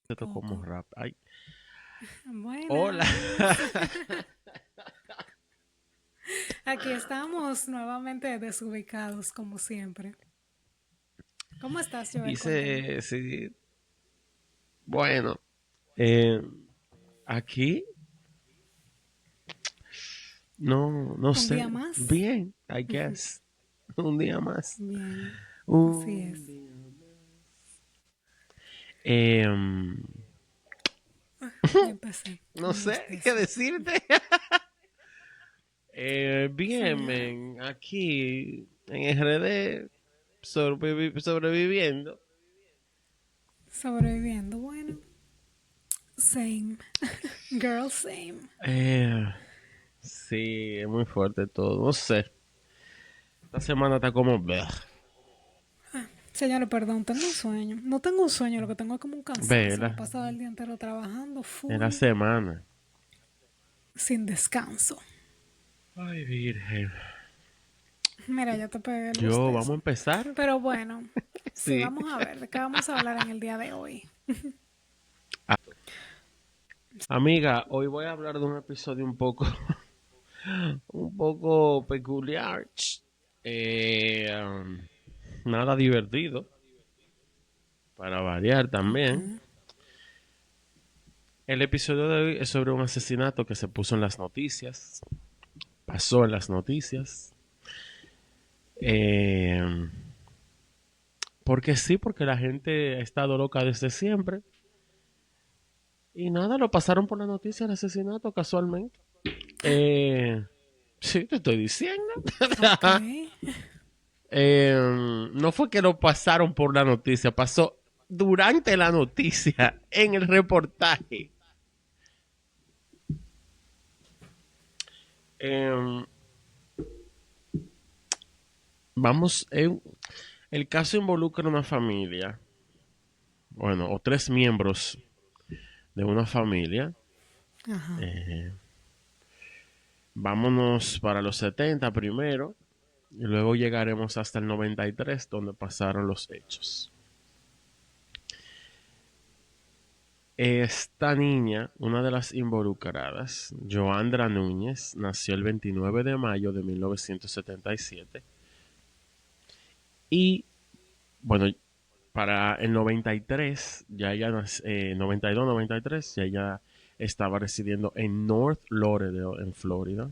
Te tocó como Poco. rap. Ay, hola. Buenas. Aquí estamos nuevamente desubicados, como siempre. ¿Cómo estás, Joel? Cuéntame. Dice, sí, bueno, eh, aquí no ¿Un día sé. más? Bien, I guess. Un día más. Bien, así Un es. día más. Em, Ya empecé no con sé qué bostezo. decirte. Bien, Señor, men, aquí en RD sobreviviendo. sobreviviendo. Bueno, same. Girl, same. Eh, sí, es muy fuerte todo. No sé. Esta semana está como... bleh. Señores, perdón, tengo un sueño. No tengo un sueño, lo que tengo es como un cansancio. Me he Vela, pasado el día entero trabajando en la full, semana. sin descanso. Ay, virgen. Mira, ya te pegué el Vamos a bostezo. empezar. Pero bueno, sí, Sí. vamos a ver de qué vamos a hablar en el día de hoy. Ah, amiga, hoy voy a hablar de un episodio un poco peculiar. Um, nada divertido, para variar Ok. también. El episodio de hoy es sobre un asesinato que se puso en las noticias, pasó en las noticias. Eh, porque sí, porque la gente ha estado loca desde siempre. Y nada, lo pasaron por la noticia el asesinato casualmente. Eh, sí, te estoy diciendo. Ok. No fue que lo pasaron por la noticia, pasó durante la noticia, en el reportaje. Eh, vamos, el caso involucra una familia, bueno, o tres miembros de una familia. Ajá. Eh, vámonos para los 70 primero, y luego llegaremos hasta el 93, donde pasaron los hechos. Esta niña, una de las involucradas, Joandra Núñez, nació el 29 de mayo de 1977 y, bueno, para el 93, ya ella, 92-93, ya ella estaba residiendo en North Lauderdale, en Florida.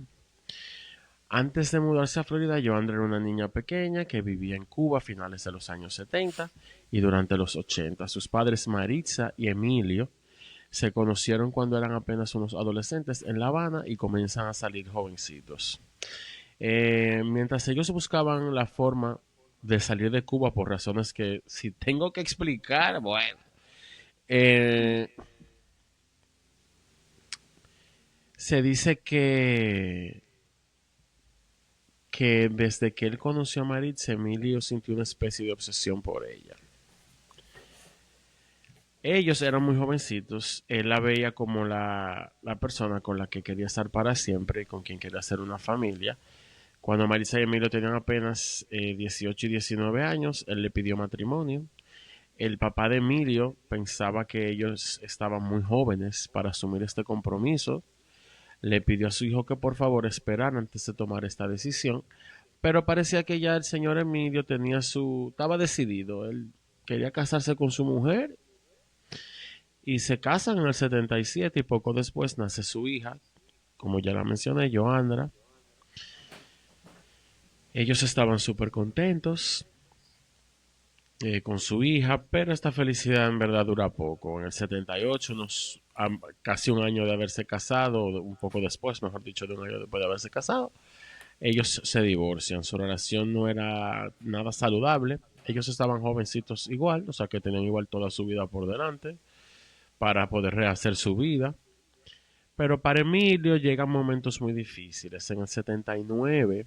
Antes de mudarse a Florida, Joandra era una niña pequeña que vivía en Cuba a finales de los años 70 y durante los 80. Sus padres Maritza y Emilio se conocieron cuando eran apenas unos adolescentes en La Habana y comienzan a salir jovencitos. Mientras ellos buscaban la forma de salir de Cuba por razones que si tengo que explicar, bueno, eh, se dice que desde que él conoció a Maritza, Emilio sintió una especie de obsesión por ella. Ellos eran muy jovencitos, él la veía como la persona con la que quería estar para siempre y con quien quería hacer una familia. Cuando Marisa y Emilio tenían apenas 18 y 19 años, él le pidió matrimonio. El papá de Emilio pensaba que ellos estaban muy jóvenes para asumir este compromiso. Le pidió a su hijo que por favor esperara antes de tomar esta decisión, pero parecía que ya el señor Emilio estaba decidido. Él quería casarse con su mujer y se casan en el 77 y poco después nace su hija, como ya la mencioné, Joandra. Ellos estaban súper contentos con su hija, pero esta felicidad en verdad dura poco. En el 78, casi un año de haberse casado, un poco después, mejor dicho, de un año después de haberse casado, ellos se divorcian. Su relación no era nada saludable. Ellos estaban jovencitos igual, o sea que tenían igual toda su vida por delante para poder rehacer su vida. Pero para Emilio llegan momentos muy difíciles. En el 79,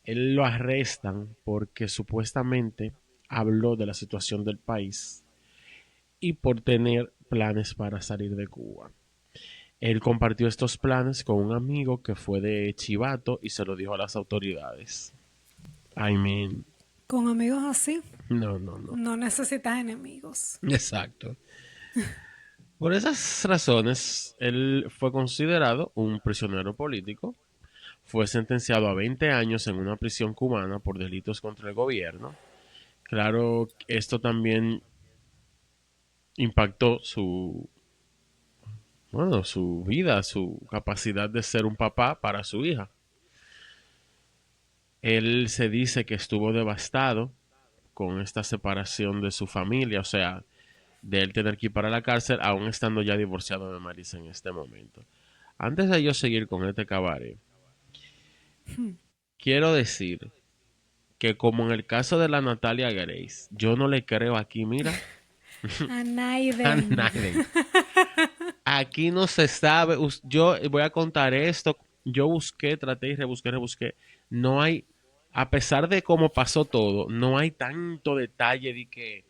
él lo arrestan porque supuestamente habló de la situación del país y por tener planes para salir de Cuba. Él compartió estos planes con un amigo que fue de Chivato y se lo dijo a las autoridades. I mean, Con amigos así, no, no, no. no necesitas enemigos. Exacto. Por esas razones, él fue considerado un prisionero político, fue sentenciado a 20 años en una prisión cubana por delitos contra el gobierno. Claro, esto también impactó su vida, su capacidad de ser un papá para su hija. Él se dice que estuvo devastado con esta separación de su familia, o sea, de él tener que ir para la cárcel, aún estando ya divorciado de Marisa en este momento. Antes de yo seguir con este cabaret, quiero decir que como en el caso de la Natalia Grace, yo no le creo aquí, mira, A a Naiden. nadie. Aquí no se sabe. Yo voy a contar esto. Yo busqué, traté y rebusqué, rebusqué. No hay, a pesar de cómo pasó todo, no hay tanto detalle de que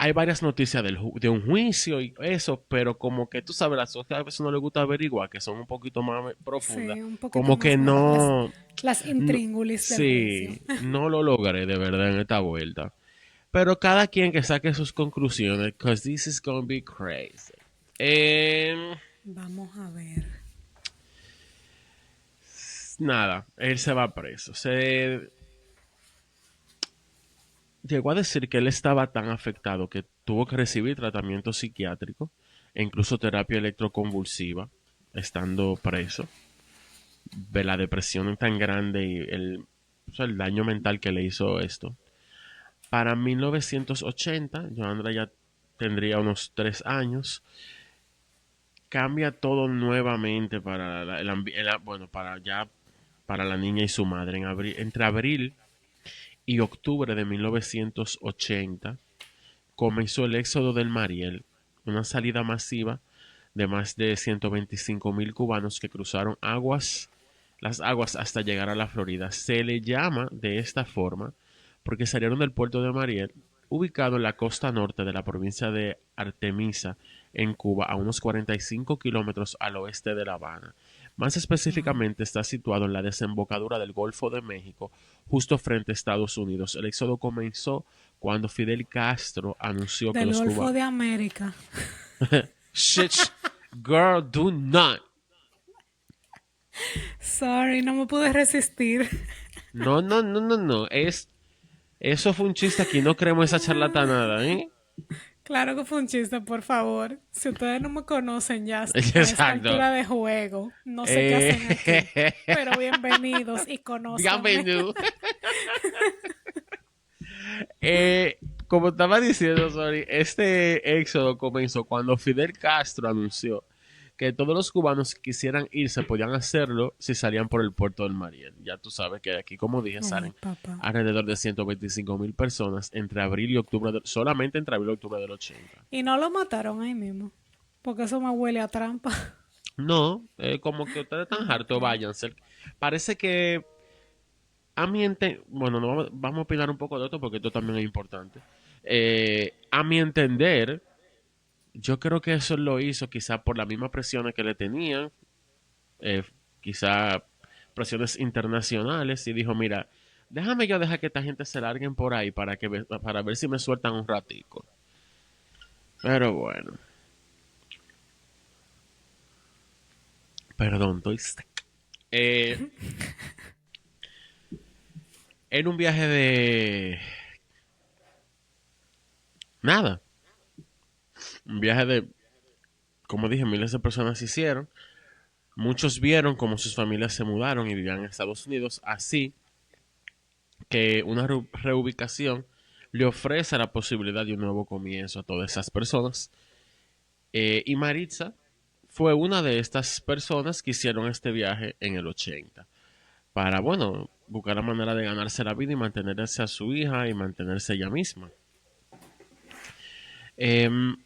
hay varias noticias de un juicio y eso, pero como que tú sabes, las cosas a veces no le gusta averiguar, que son un poquito más profundas, Sí, un poquito como que más allá. no, Las no, intríngulis del juicio. sí, no lo logré de verdad en esta vuelta. Pero cada quien que saque sus conclusiones, because this is gonna be crazy. Eh, Vamos a ver. nada, él se va preso. Se llegó a decir que él estaba tan afectado que tuvo que recibir tratamiento psiquiátrico e incluso terapia electroconvulsiva estando preso. De la depresión tan grande y el daño mental que le hizo esto. Para 1980, Joandra ya tendría unos 3 años. Cambia todo nuevamente para bueno, para la niña y su madre. Entre abril y octubre de 1980 comenzó el éxodo del Mariel, una salida masiva de más de 125,000 cubanos que cruzaron las aguas hasta llegar a la Florida. Se le llama de esta forma porque salieron del puerto de Mariel, ubicado en la costa norte de la provincia de Artemisa, en Cuba, a unos 45 kilómetros al oeste de La Habana. Más Wow. específicamente está situado en la desembocadura del Golfo de México, justo frente a Estados Unidos. El éxodo comenzó cuando Fidel Castro anunció que Del los Golfo cubanos... de América. Shit, girl, do not. Sorry, no me pude resistir. No, no, no, no, no. Eso fue un chiste aquí. No creemos esa charlatanada, ¿eh? Claro que fue un chiste, por favor. Si ustedes no me conocen ya a esta Exacto. altura de juego, no sé qué Eh, hacen aquí. Pero bienvenidos y conózcanme. Bienvenido. Como estaba diciendo, sorry, este éxodo comenzó cuando Fidel Castro anunció que todos los cubanos que quisieran irse podían hacerlo si salían por el puerto del Mariel. Ya tú sabes que aquí, como dije, Ay, salen papá. alrededor de 125,000 personas entre abril y octubre, solamente entre abril y octubre del 80. Y no lo mataron ahí mismo. Porque eso me huele a trampa. No, como que ustedes están Ah, hartos, ok. váyanse. Parece que bueno, no vamos a opinar un poco de esto porque esto también es importante. A mi entender, yo creo que eso lo hizo quizá por las mismas presiones que le tenían, eh, quizá presiones internacionales, y dijo, mira, déjame yo dejar que esta gente se larguen por ahí para ver si me sueltan un ratico. Pero bueno, perdón, estoy seco. Eh, en un viaje de nada, un viaje de, como dije, miles de personas hicieron. Muchos vieron cómo sus familias se mudaron y vivían en Estados Unidos, así que una reubicación le ofrece la posibilidad de un nuevo comienzo a todas esas personas. Y Maritza fue una de estas personas que hicieron este viaje en el 80 para, bueno, buscar la manera de ganarse la vida y mantenerse a su hija y mantenerse ella misma. Em,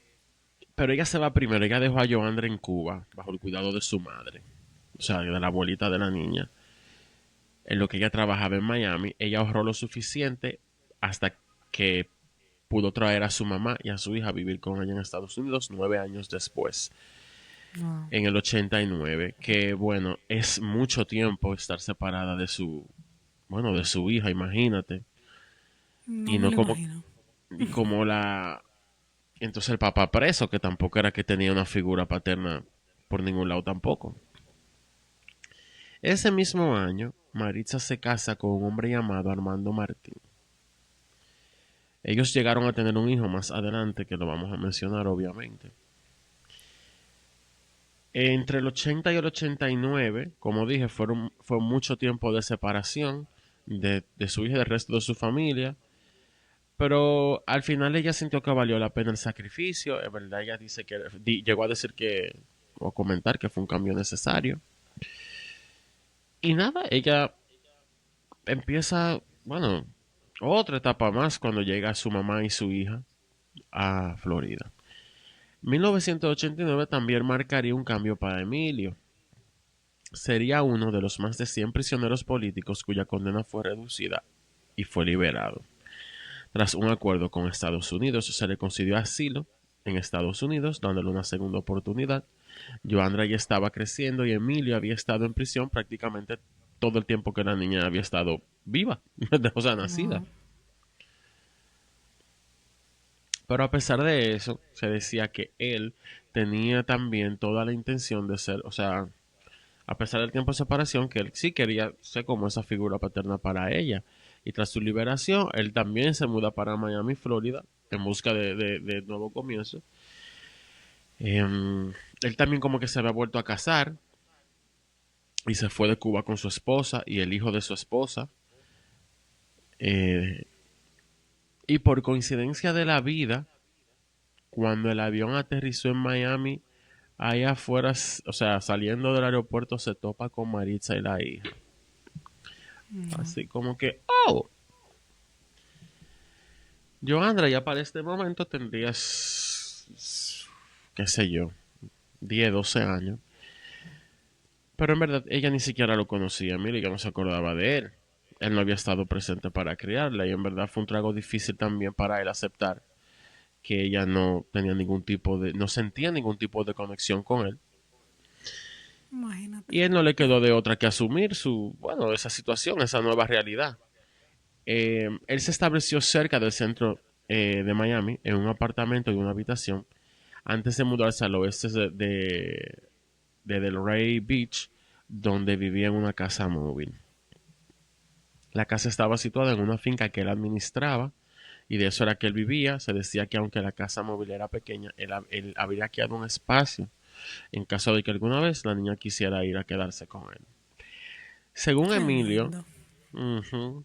pero ella se va primero, ella dejó a Joandra en Cuba bajo el cuidado de su madre, o sea, de la abuelita de la niña. En lo que ella trabajaba en Miami, ella ahorró lo suficiente hasta que pudo traer a su mamá y a su hija a vivir con ella en Estados Unidos 9 años después, No, en el 89, que bueno, es mucho tiempo estar separada de bueno, de su hija, imagínate, no y me no lo como, imagino. y como Entonces el papá preso, que tampoco era que tenía una figura paterna por ningún lado tampoco. Ese mismo año, Maritza se casa con un hombre llamado Armando Martín. Ellos llegaron a tener un hijo más adelante, que lo vamos a mencionar obviamente. Entre el 80 y el 89, como dije, fue mucho tiempo de separación de su hija y del resto de su familia. Pero al final ella sintió que valió la pena el sacrificio. Es verdad, ella dice que llegó a decir que, o comentar que fue un cambio necesario. Y nada, ella empieza, bueno, otra etapa más cuando llega su mamá y su hija a Florida. 1989 también marcaría un cambio para Emilio. Sería uno de los más de 100 prisioneros políticos cuya condena fue reducida y fue liberado. Tras un acuerdo con Estados Unidos, se le concedió asilo en Estados Unidos, dándole una segunda oportunidad. Joandra ya estaba creciendo y Emilio había estado en prisión prácticamente todo el tiempo que la niña había estado viva, o sea, nacida. Wow. Pero a pesar de eso, se decía que él tenía también toda la intención de ser, o sea, a pesar del tiempo de separación, que él sí quería ser como esa figura paterna para ella. Y tras su liberación, él también se muda para Miami, Florida, en busca de nuevo comienzo. Él también como que se había vuelto a casar y se fue de Cuba con su esposa y el hijo de su esposa. Eh, y por coincidencia de la vida, cuando el avión aterrizó en Miami, allá afuera, o sea, saliendo del aeropuerto, se topa con Maritza y la hija. Así como que, oh, Joandra ya para este momento tendrías, qué sé yo, 10, 12 años. Pero en verdad ella ni siquiera lo conocía. Mira, ya no se acordaba de él. Él no había estado presente para criarla y en verdad fue un trago difícil también para él aceptar que ella no tenía ningún tipo de, no sentía ningún tipo de conexión con él. Imagínate. Y él no le quedó de otra que asumir su, bueno, esa situación, esa nueva realidad. Él se estableció cerca del centro de Miami, en un apartamento y una habitación, antes de mudarse al oeste de Delray Beach, donde vivía en una casa móvil. La casa estaba situada en una finca que él administraba y de eso era que él vivía. Se decía que aunque la casa móvil era pequeña, él habría quedado un espacio en caso de que alguna vez la niña quisiera ir a quedarse con él. Según Qué Emilio, lindo. ujú,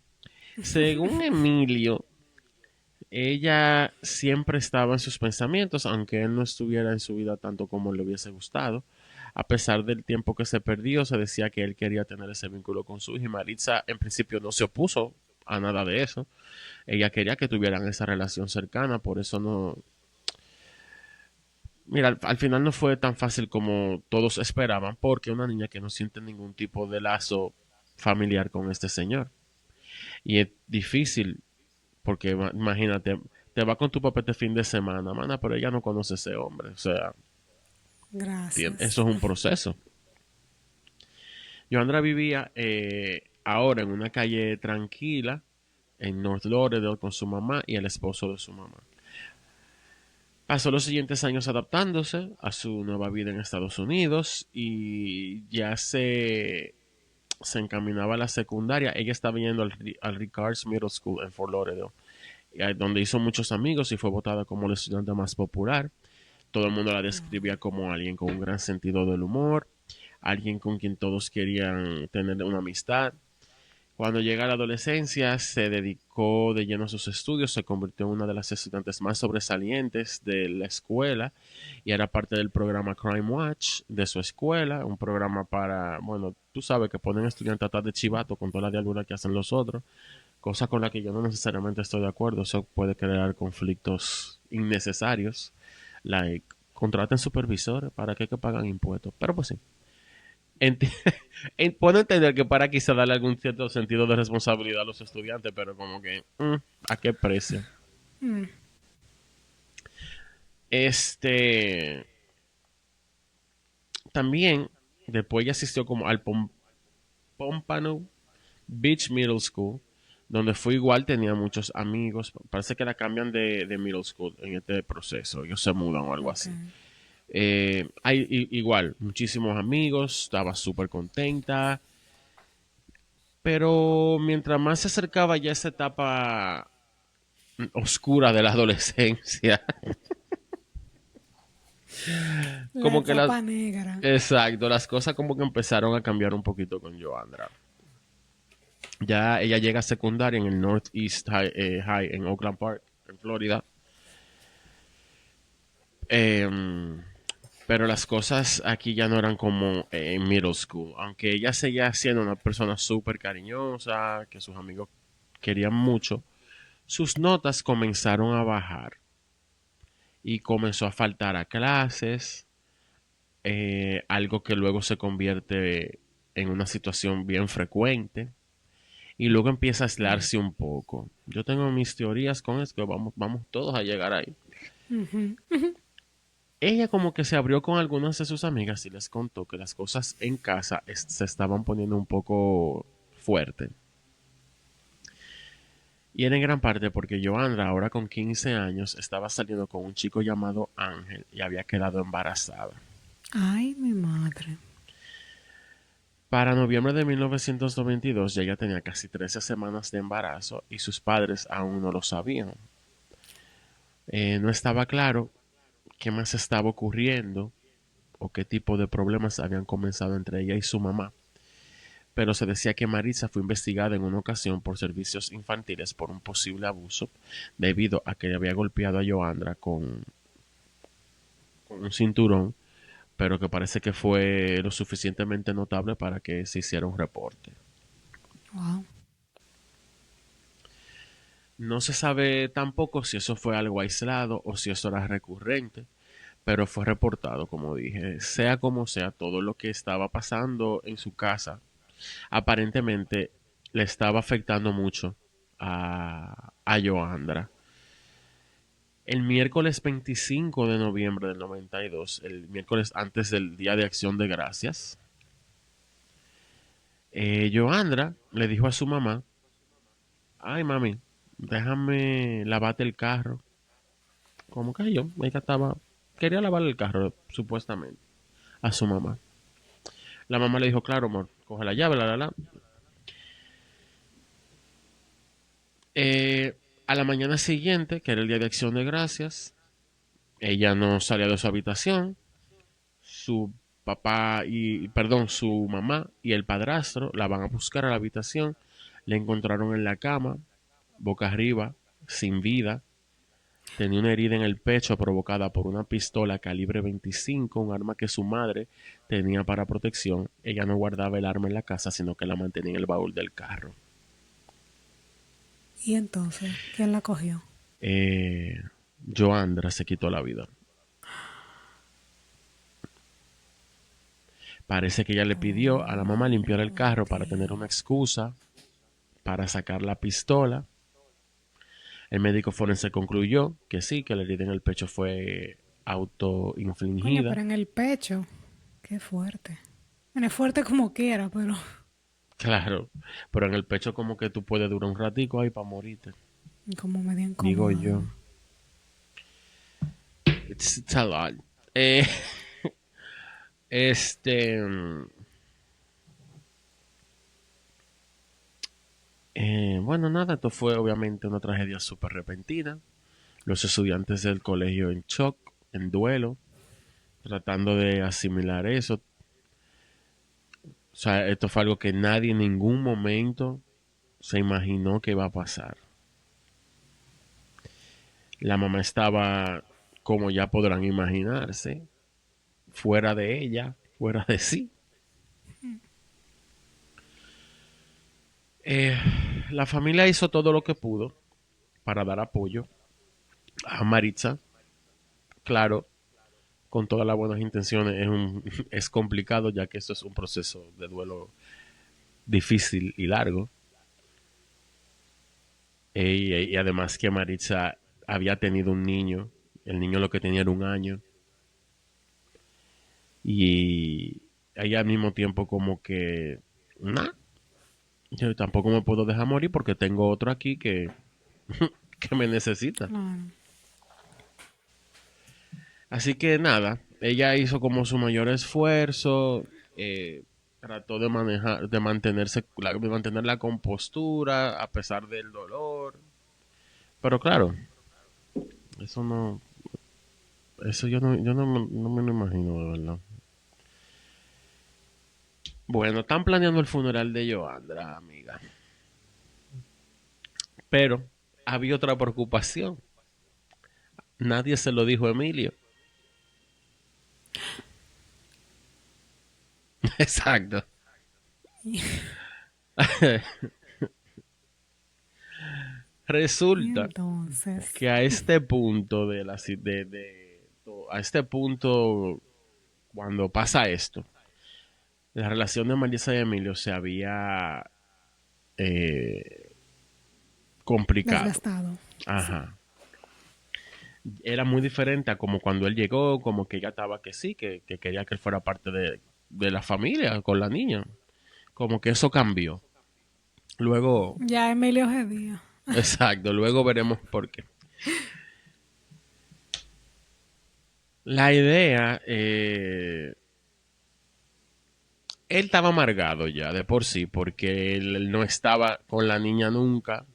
según Emilio, ella siempre estaba en sus pensamientos, aunque él no estuviera en su vida tanto como le hubiese gustado. A pesar del tiempo que se perdió, se decía que él quería tener ese vínculo con su hija y Maritza en principio no se opuso a nada de eso. Ella quería que tuvieran esa relación cercana, por eso no... Mira, al final no fue tan fácil como todos esperaban, porque una niña que no siente ningún tipo de lazo familiar con este señor. Y es difícil porque imagínate, te va con tu papá este fin de semana, mana, pero ella no conoce a ese hombre. O sea, eso Gracias. es un proceso. Joandra vivía ahora en una calle tranquila en North Lauderdale con su mamá y el esposo de su mamá. Pasó los siguientes años adaptándose a su nueva vida en Estados Unidos y ya se encaminaba a la secundaria. Ella estaba yendo al Ricards Middle School en Fort Lauderdale, donde hizo muchos amigos y fue votada como la estudiante más popular. Todo el mundo la describía como alguien con un gran sentido del humor, alguien con quien todos querían tener una amistad. Cuando llega a la adolescencia, se dedicó de lleno a sus estudios, se convirtió en una de las estudiantes más sobresalientes de la escuela y era parte del programa Crime Watch de su escuela, un programa para, bueno, tú sabes que ponen estudiantes a estar de chivato con toda la diablura que hacen los otros, cosa con la que yo no necesariamente estoy de acuerdo, eso puede crear conflictos innecesarios, like, contraten supervisores para que pagan impuestos, pero pues sí. Enti- Puedo entender que para quizá darle algún cierto sentido de responsabilidad a los estudiantes, pero como que, ¿a qué precio? Mm. Este, también, después ella asistió como al Pompano Beach Middle School, Donde fue igual, tenía muchos amigos. Parece que la cambian de middle school en este proceso. Ellos se mudan o algo Ok. así. Igual, muchísimos amigos, estaba súper contenta. Pero mientras más se acercaba ya esa etapa oscura de la adolescencia, La como que las... etapa negra. Exacto, las cosas como que empezaron a cambiar un poquito con Joandra. Ya ella llega a secundaria en el Northeast High en Oakland Park, en Florida. Em, pero las cosas aquí ya no eran como en middle school. Aunque ella seguía siendo una persona súper cariñosa, que sus amigos querían mucho, sus notas comenzaron a bajar y comenzó a faltar a clases, algo que luego se convierte en una situación bien frecuente y luego empieza a aislarse un poco. Yo tengo mis teorías con esto, vamos todos a llegar ahí. Ujú. Ella como que se abrió con algunas de sus amigas y les contó que las cosas en casa se estaban poniendo un poco fuerte. Y era en gran parte porque Joandra, ahora con 15 años, estaba saliendo con un chico llamado Ángel y había quedado embarazada. Ay, mi madre. Para noviembre de 1992 ya ella tenía casi 13 semanas de embarazo y sus padres aún no lo sabían. No estaba claro qué más estaba ocurriendo o qué tipo de problemas habían comenzado entre ella y su mamá, pero se decía que Maritza fue investigada en una ocasión por servicios infantiles por un posible abuso debido a que le había golpeado a Joandra con un cinturón, pero que parece que fue lo suficientemente notable para que se hiciera un reporte. Wow. No se sabe tampoco si eso fue algo aislado o si eso era recurrente, pero fue reportado, como dije. Sea como sea, todo lo que estaba pasando en su casa aparentemente le estaba afectando mucho a Joandra. El miércoles 25 de noviembre del 92, el miércoles antes del Día de Acción de Gracias, Joandra le dijo a su mamá, ay mami, déjame lavarte el carro. ¿Cómo que yo? Ella estaba, quería lavar el carro, supuestamente, a su mamá. La mamá le dijo, claro, amor, coge la llave, la. A la mañana siguiente, que era el Día de Acción de Gracias, ella no salía de su habitación. Su perdón, su mamá y el padrastro la van a buscar a la habitación. Le encontraron en la cama, boca arriba, sin vida. Tenía una herida en el pecho provocada por una pistola calibre 25, un arma que su madre tenía para protección. Ella no guardaba el arma en la casa, sino que la mantenía en el baúl del carro. ¿Y entonces quién la cogió? Eh, Joandra se quitó la vida. Parece que ella le pidió a la mamá limpiar el Oh, carro para tener una Dios. excusa para sacar la pistola. El médico forense concluyó que sí, que la herida en el pecho fue Coño, autoinfligida. pero en el pecho. Qué fuerte. Bueno, es fuerte como quiera, pero Claro, pero en el pecho como que tú puedes durar un ratico ahí para morirte. como medio Digo incómodo. yo. It's a lot. Eh, este... bueno, nada, esto fue obviamente una tragedia súper repentina. Los estudiantes del colegio en shock, en duelo, tratando de asimilar eso. O sea, esto fue algo que nadie en ningún momento se imaginó que iba a pasar. La mamá estaba, como ya podrán imaginarse, fuera de ella, fuera de sí. Eh, la familia hizo todo lo que pudo para dar apoyo a Maritza. Claro, con todas las buenas intenciones es complicado ya que esto es un proceso de duelo difícil y largo. Y además que Maritza había tenido un niño, el niño lo que tenía era un año, y ella al mismo tiempo como que, nah, Yo tampoco me puedo dejar morir porque tengo otro aquí que me necesita. Claro. Así que nada, ella hizo como su mayor esfuerzo, trató de manejar, de mantenerse, de mantener la compostura a pesar del dolor. Pero claro, eso no, eso yo no me lo imagino de verdad. Bueno, están planeando el funeral de Joandra, amiga. Pero había otra preocupación. Nadie se lo dijo a Emilio. Exacto. Y Resulta entonces, que a este punto a este punto cuando pasa esto, la relación de Marisa y Emilio se había eh, complicado. desgastado. Sí. Ajá. Era muy diferente a como cuando él llegó, como que ella estaba que sí, que quería que él fuera parte de la familia con la niña. Como que eso cambió. Luego, Ya Emilio Gedía. exacto, luego veremos por qué. La idea, él estaba amargado ya de por sí, porque él no estaba con la niña nunca.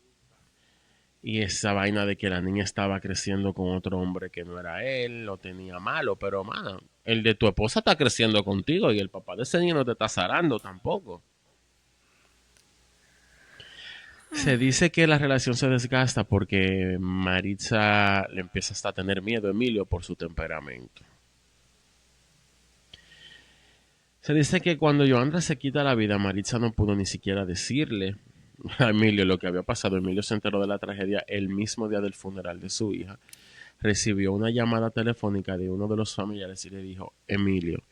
Y esa vaina de que la niña estaba creciendo con otro hombre que no era él, lo tenía malo, pero mano, el de tu esposa está creciendo contigo y el papá de ese niño no te está zarando tampoco. Se dice que la relación se desgasta porque Maritza le empieza hasta a tener miedo a Emilio por su temperamento. Se dice que cuando Joandra se quita la vida, Maritza no pudo ni siquiera decirle a Emilio lo que había pasado. Emilio se enteró de la tragedia el mismo día del funeral de su hija. Recibió una llamada telefónica de uno de los familiares y le dijo, Emilio,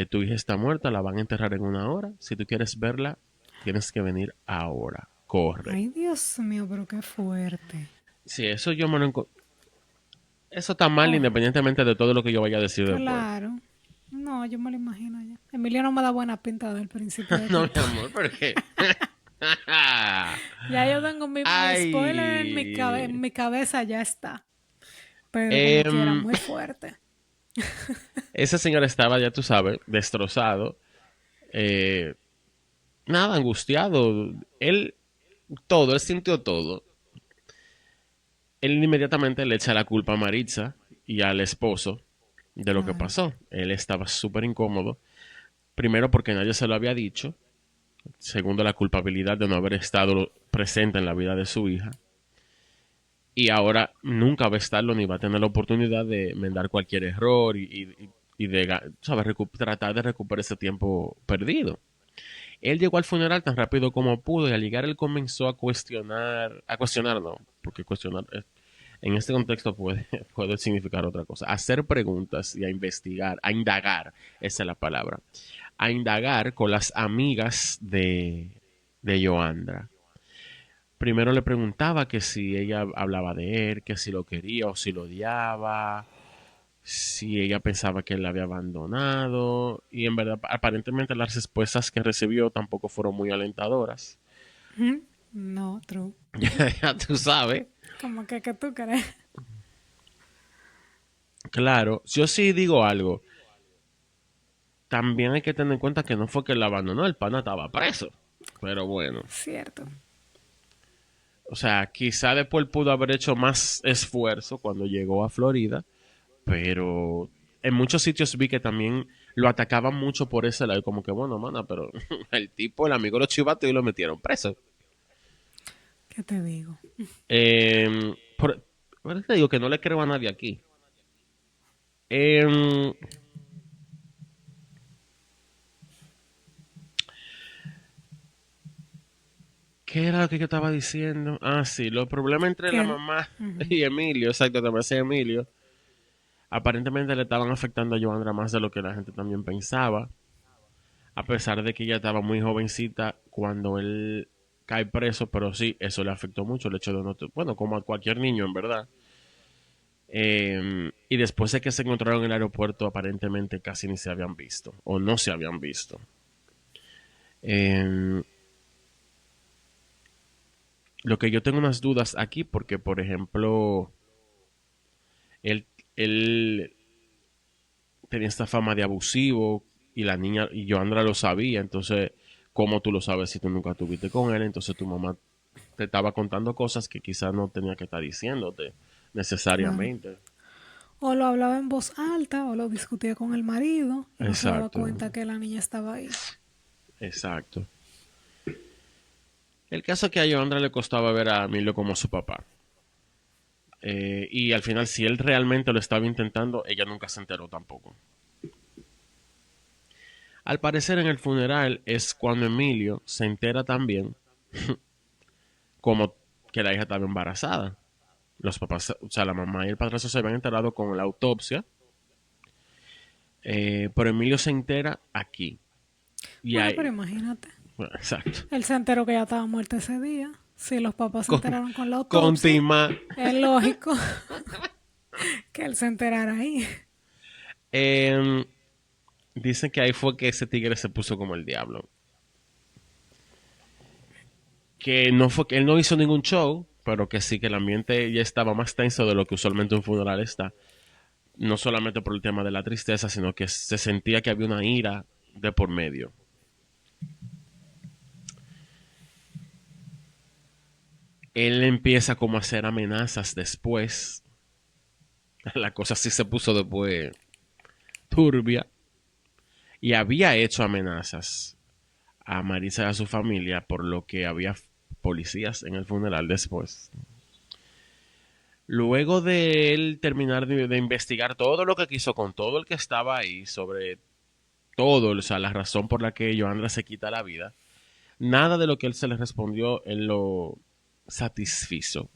tu hija está muerta, la van a enterrar en una hora. Si tú quieres verla, tienes que venir ahora. Corre. Ay, Dios mío, pero qué fuerte. Sí, eso yo me lo eso está mal Oh, independientemente de todo lo que yo vaya a decir después. claro. No, yo me lo imagino ya. Emilio no me da buena pinta del principio de esta No, mi historia. amor, ¿por qué? Ya yo tengo mi spoiler en Ay. mi cabeza, ya está. Pero como quiera, Em, muy fuerte. ese señor estaba, ya tú sabes, destrozado. eh, nada, angustiado. Él sintió todo. Él inmediatamente le echa la culpa a Maritza y al esposo de lo que Claro. pasó. Él estaba súper incómodo. Primero porque nadie se lo había dicho. Segundo, la culpabilidad de no haber estado presente en la vida de su hija. Y ahora nunca va a estarlo ni va a tener la oportunidad de enmendar cualquier error y de ¿sabes? Tratar de recuperar ese tiempo perdido. Él llegó al funeral tan rápido como pudo y al llegar él comenzó a cuestionar no, porque cuestionar en este contexto puede significar otra cosa, a hacer preguntas y a investigar, a indagar, esa es la palabra, a indagar con las amigas de Joandra. Primero le preguntaba que si ella hablaba de él, que si lo quería o si lo odiaba, si ella pensaba que él la había abandonado. Y en verdad, aparentemente las respuestas que recibió tampoco fueron muy alentadoras. Ujú. No, true. Ya tú sabes. Como que tú crees. Claro, yo sí digo algo. También hay que tener en cuenta que no fue que la abandonó, el pana estaba preso. Pero bueno, Cierto. o sea, quizá después pudo haber hecho más esfuerzo cuando llegó a Florida, pero en muchos sitios vi que también lo atacaban mucho por ese lado, como que bueno, mana, pero el tipo, el amigo de los chivatos y lo metieron preso. ¿Qué te digo? Por eso te digo que no le creo a nadie aquí. Em, ¿Qué era lo que yo estaba diciendo? Ah, sí, los problemas entre la Que mamá ujú. y Emilio, exacto, te parece Emilio, aparentemente le estaban afectando a Joandra más de lo que la gente también pensaba, a pesar de que ella estaba muy jovencita cuando él cae preso, pero sí, eso le afectó mucho el hecho de no, bueno, como a cualquier niño en verdad. Y después de que se encontraron en el aeropuerto, aparentemente casi ni se habían visto, o no se habían visto. Eh, Lo que yo tengo unas dudas aquí, porque por ejemplo, él, él tenía esta fama de abusivo y la niña, y Joandra lo sabía, entonces, ¿cómo tú lo sabes si tú nunca estuviste con él? Entonces tu mamá te estaba contando cosas que quizás no tenía que estar diciéndote Claro. necesariamente. O lo hablaba en voz alta o lo discutía con el marido y no se daba Exacto, cuenta que la niña estaba ahí. exacto. El caso es que a Joandra le costaba ver a Emilio como su papá. Y al final, si él realmente lo estaba intentando, ella nunca se enteró tampoco. Al parecer, en el funeral es cuando Emilio se entera también como que la hija estaba embarazada. Los papás, o sea, la mamá y el padrastro se habían enterado con la autopsia, pero Emilio se entera aquí. Y Bueno, pero ahí, imagínate. bueno, exacto. Él se enteró que ya estaba muerta ese día. Si los papás se Con, enteraron con la con autopsia, Tima, es lógico que él se enterara ahí. eh, dicen que ahí fue que ese tigre se puso como el diablo. Que no fue que él no hizo ningún show, pero que sí que el ambiente ya estaba más tenso de lo que usualmente un funeral está. No solamente por el tema de la tristeza, sino que se sentía que había una ira de por medio. Él empieza como a hacer amenazas después. La cosa sí se puso después turbia. Y había hecho amenazas a Marisa y a su familia, por lo que había policías en el funeral después. Luego de él terminar de investigar todo lo que quiso con todo el que estaba ahí sobre todo, o sea, la razón por la que Joandra se quita la vida, nada de lo que él se le respondió él lo satisfizo.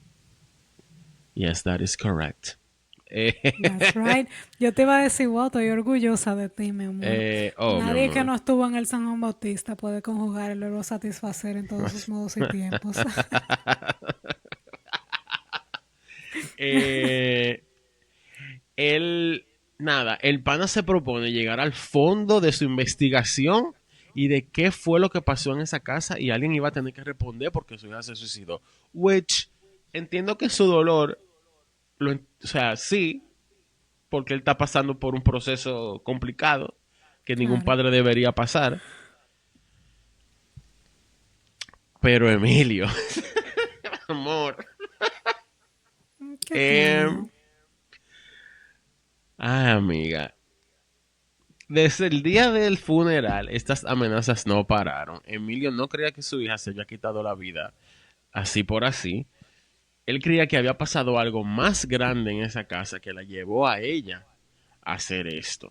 Yes, that is correct. That's right. Yo te iba a decir, wow, estoy orgullosa de ti, mi amor. Oh, mi Nadie que amor. no estuvo en el San Juan Bautista puede conjugar el verbo satisfacer en todos sus modos y tiempos. eh, él, nada, el pana se propone llegar al fondo de su investigación y de qué fue lo que pasó en esa casa y alguien iba a tener que responder porque su hija se suicidó. Which, entiendo que su dolor, o sea, sí, porque él está pasando por un proceso complicado que ningún Claro. padre debería pasar. Pero Emilio, amor, ¿Qué eh, tiene? amiga, desde el día del funeral, estas amenazas no pararon. Emilio no creía que su hija se había quitado la vida así por así. Él creía que había pasado algo más grande en esa casa que la llevó a ella a hacer esto.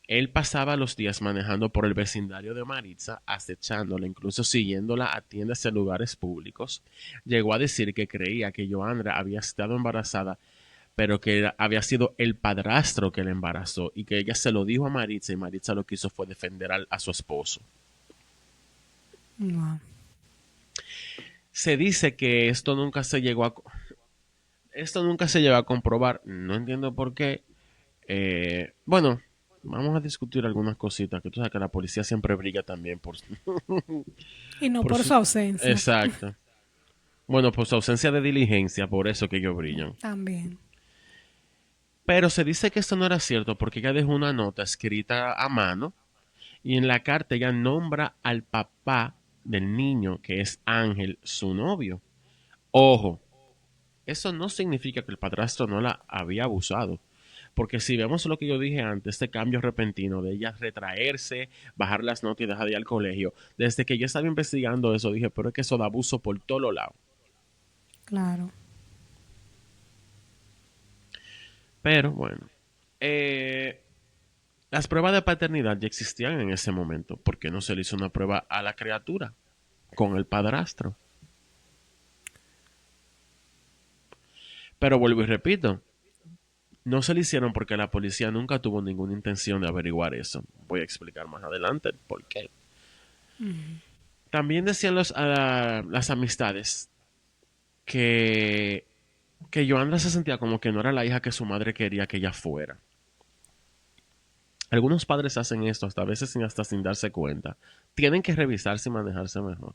Él pasaba los días manejando por el vecindario de Maritza, acechándola, incluso siguiéndola a tiendas en lugares públicos. Llegó a decir que creía que Joandra había estado embarazada, pero que había sido el padrastro que la embarazó y que ella se lo dijo a Maritza y Maritza lo que hizo fue defender a su esposo. No. Se dice que esto nunca se llegó a comprobar. No entiendo por qué. Bueno, vamos a discutir algunas cositas que tú sabes que la policía siempre brilla también por, Y no por por su... su ausencia. Exacto. Bueno, por su ausencia de diligencia, por eso que ellos brillan. También. Pero se dice que esto no era cierto porque ella dejó una nota escrita a mano y en la carta ella nombra al papá del niño, que es Ángel, su novio. Ojo, eso no significa que el padrastro no la había abusado. Porque si vemos lo que yo dije antes, este cambio repentino de ella retraerse, bajar las notas y dejar de ir al colegio, desde que yo estaba investigando eso, dije, pero es que eso da abuso por todos lados. Claro. Pero bueno, eh, las pruebas de paternidad ya existían en ese momento. ¿Por qué no se le hizo una prueba a la criatura con el padrastro? Pero vuelvo y repito, no se le hicieron porque la policía nunca tuvo ninguna intención de averiguar eso. Voy a explicar más adelante por qué. También decían las amistades que, que Joandra se sentía como que no era la hija que su madre quería que ella fuera. Algunos padres hacen esto hasta a veces hasta sin darse cuenta. Tienen que revisarse y manejarse mejor.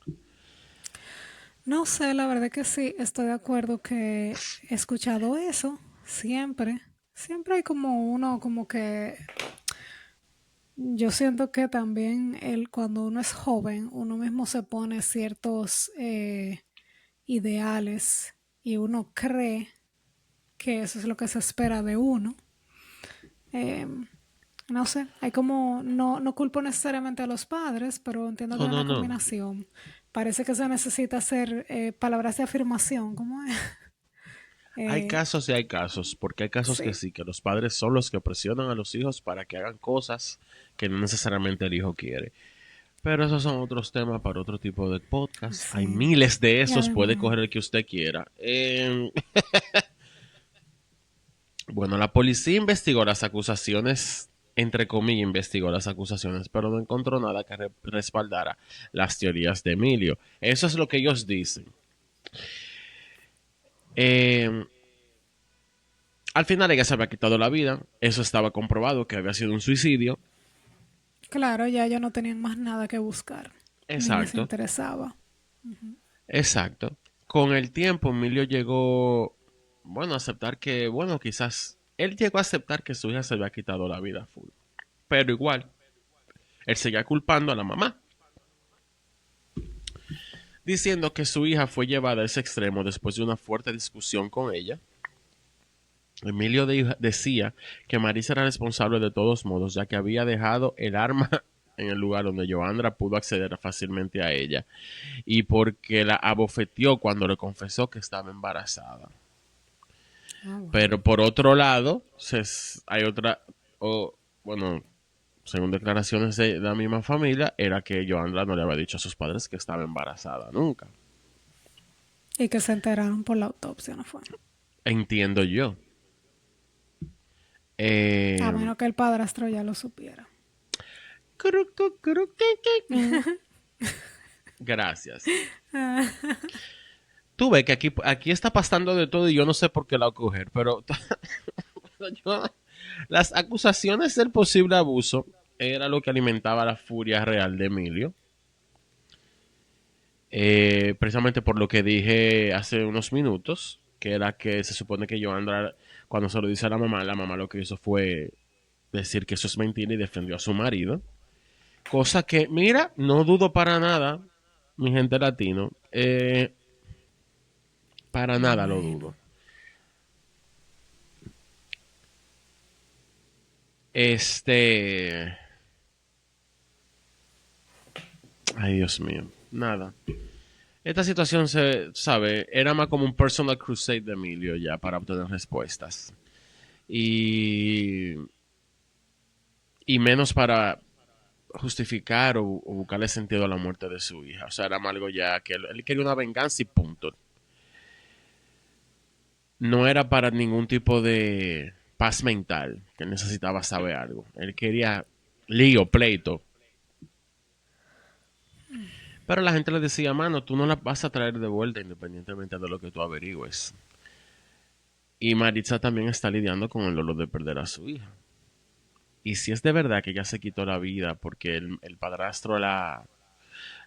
No sé, la verdad que sí, estoy de acuerdo que he escuchado eso siempre. Siempre hay como uno, como que yo siento que también cuando uno es joven, uno mismo se pone ciertos ideales y uno cree que eso es lo que se espera de uno. Eh, no sé, hay como, no culpo necesariamente a los padres, pero entiendo que No, hay no, una no. combinación. Parece que se necesita hacer palabras de afirmación, ¿cómo es? Hay Eh, casos y hay casos, porque hay casos que sí, sí, que los padres son los que presionan a los hijos para que hagan cosas que no necesariamente el hijo quiere. Pero esos son otros temas para otro tipo de podcast. Hay sí. miles de Y esos, puede además, coger el que usted quiera. Bueno, la policía investigó las acusaciones, entre comillas, investigó las acusaciones, pero no encontró nada que respaldara las teorías de Emilio. Eso es lo que ellos dicen. Eh, Al final ella se había quitado la vida, eso estaba comprobado que había sido un suicidio. claro, ya ellos no tenían más nada que buscar, ni les Exacto, interesaba. exacto. Con el tiempo Emilio llegó, bueno, a aceptar que, bueno, quizás él llegó a aceptar que su hija se había quitado la vida full. Pero igual, él seguía culpando a la mamá, diciendo que su hija fue llevada a ese extremo después de una fuerte discusión con ella. Emilio decía que Marisa era responsable de todos modos, ya que había dejado el arma en el lugar donde Joandra pudo acceder fácilmente a ella, y porque la abofeteó cuando le confesó que estaba embarazada. Ah, bueno. Pero por otro lado, hay otra, bueno, según declaraciones de la misma familia, era que Joandra no le había dicho a sus padres que estaba embarazada nunca. Y que se enteraron por la autopsia, ¿no fue? Entiendo yo. A Eh, menos que el padrastro ya lo supiera. Gracias. Tú ves que aquí está pasando de todo y yo no sé por qué la coger, pero yo- las acusaciones del posible abuso era lo que alimentaba la furia real de Emilio. Precisamente por lo que dije hace unos minutos, que era que se supone que Joandra, cuando se lo dice a la mamá lo que hizo fue decir que eso es mentira y defendió a su marido. Cosa que, mira, no dudo para nada, mi gente latino, para nada lo Bueno. dudo. Este, ay Dios mío, nada. Esta situación se sabe, era más como un personal crusade de Emilio ya para obtener respuestas. Y, y menos para justificar o buscarle sentido a la muerte de su hija. O sea, era más algo ya que él quería una venganza y punto. No era para ningún tipo de paz mental, que él necesitaba saber algo. Él quería lío, pleito. Pero la gente le decía, mano, tú no la vas a traer de vuelta independientemente de lo que tú averigües. Y Maritza también está lidiando con el dolor de perder a su hija. Y si es de verdad que ella se quitó la vida porque el padrastro la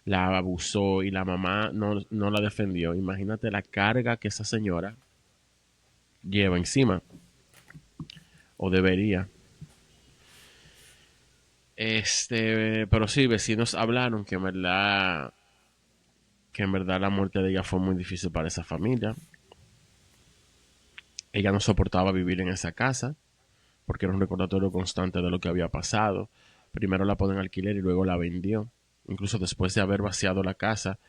abusó y la mamá no la defendió, imagínate la carga que esa señora lleva encima, o debería. Pero sí, vecinos hablaron que en verdad la muerte de ella fue muy difícil para esa familia. Ella no soportaba vivir en esa casa porque era un recordatorio constante de lo que había pasado. Primero la ponen en alquiler y luego la vendió. Incluso después de haber vaciado la casa,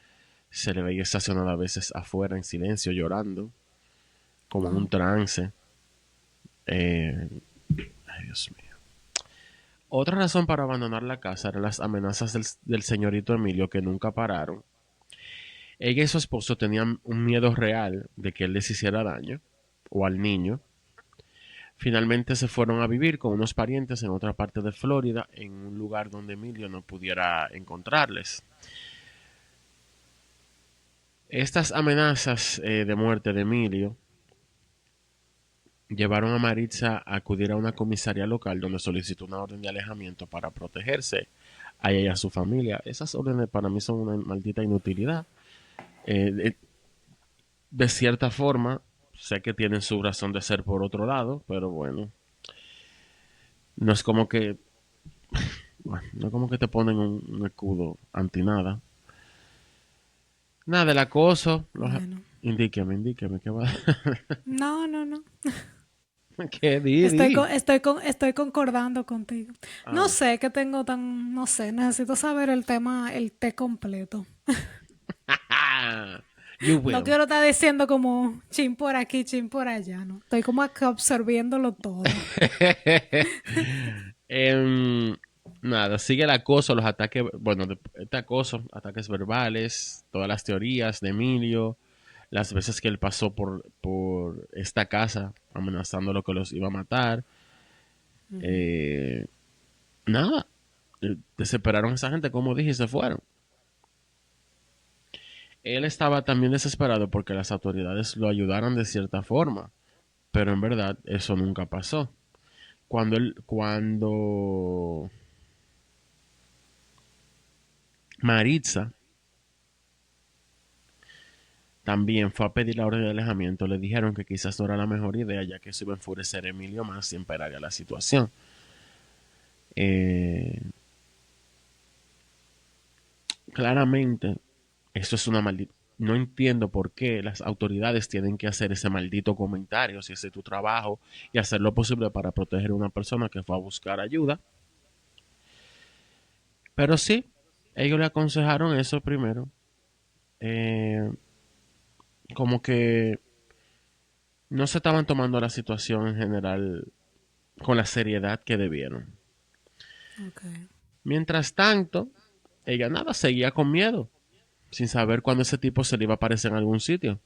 se le veía estacionada a veces afuera en silencio, llorando, como en un Wow. trance. Eh, Ay, Dios mío. Otra razón para abandonar la casa eran las amenazas del señorito Emilio que nunca pararon. Ella y su esposo tenían un miedo real de que él les hiciera daño, o al niño. Finalmente se fueron a vivir con unos parientes en otra parte de Florida, en un lugar donde Emilio no pudiera encontrarles. Estas amenazas de muerte de Emilio llevaron a Maritza a acudir a una comisaría local donde solicitó una orden de alejamiento para protegerse a ella y a su familia. Esas órdenes para mí son una maldita inutilidad, De, de cierta forma, sé que tienen su razón de ser por otro lado, pero bueno, no es como que, bueno, no es como que te ponen un escudo anti nada. Nada, del acoso, Bueno. indíqueme, ¿qué va? No, no, no. ¿Qué, Didi? Estoy concordando contigo. No Ah. sé qué tengo tan, no sé, necesito saber el tema, el té completo. You No will. quiero estar diciendo como chin por aquí, chin por allá, ¿no? Estoy como acá absorbiéndolo todo. Em, nada, sigue el acoso, los ataques, bueno, este acoso, ataques verbales, todas las teorías de Emilio, las veces que él pasó por esta casa amenazándolo que los iba a matar. Ujú. Eh, nada, desesperaron a esa gente, como dije, y se fueron. Él estaba también desesperado porque las autoridades lo ayudaran de cierta forma, pero en verdad eso nunca pasó. Cuando Maritza también fue a pedir la orden de alejamiento, le dijeron que quizás no era la mejor idea, ya que eso iba a enfurecer a Emilio más y empeoraría la situación. Eh, claramente, esto es una maldita. No entiendo por qué las autoridades tienen que hacer ese maldito comentario, si ese es tu trabajo, y hacer lo posible para proteger a una persona que fue a buscar ayuda. Pero sí, ellos le aconsejaron eso primero. Eh, como que no se estaban tomando la situación en general con la seriedad que debieron. Ok. Mientras tanto, ella nada, seguía con miedo, sin saber cuándo ese tipo se le iba a aparecer en algún sitio.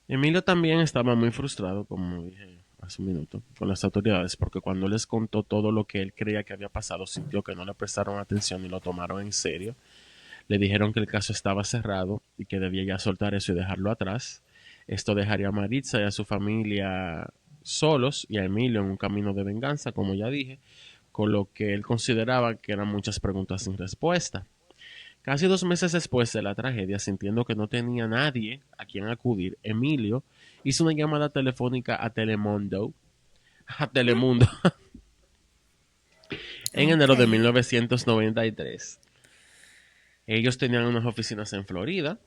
Emilio también estaba muy frustrado, como dije hace un minuto, con las autoridades, porque cuando les contó todo lo que él creía que había pasado, sintió que no le prestaron atención y lo tomaron en serio. Le dijeron que el caso estaba cerrado y que debía ya soltar eso y dejarlo atrás. Esto dejaría a Maritza y a su familia solos y a Emilio en un camino de venganza, como ya dije, con lo que él consideraba que eran muchas preguntas sin respuesta. Casi 2 meses después de la tragedia, sintiendo que no tenía nadie a quien acudir, Emilio hizo una llamada telefónica a Telemundo, en Ok. enero de 1993. Ellos tenían unas oficinas en Florida.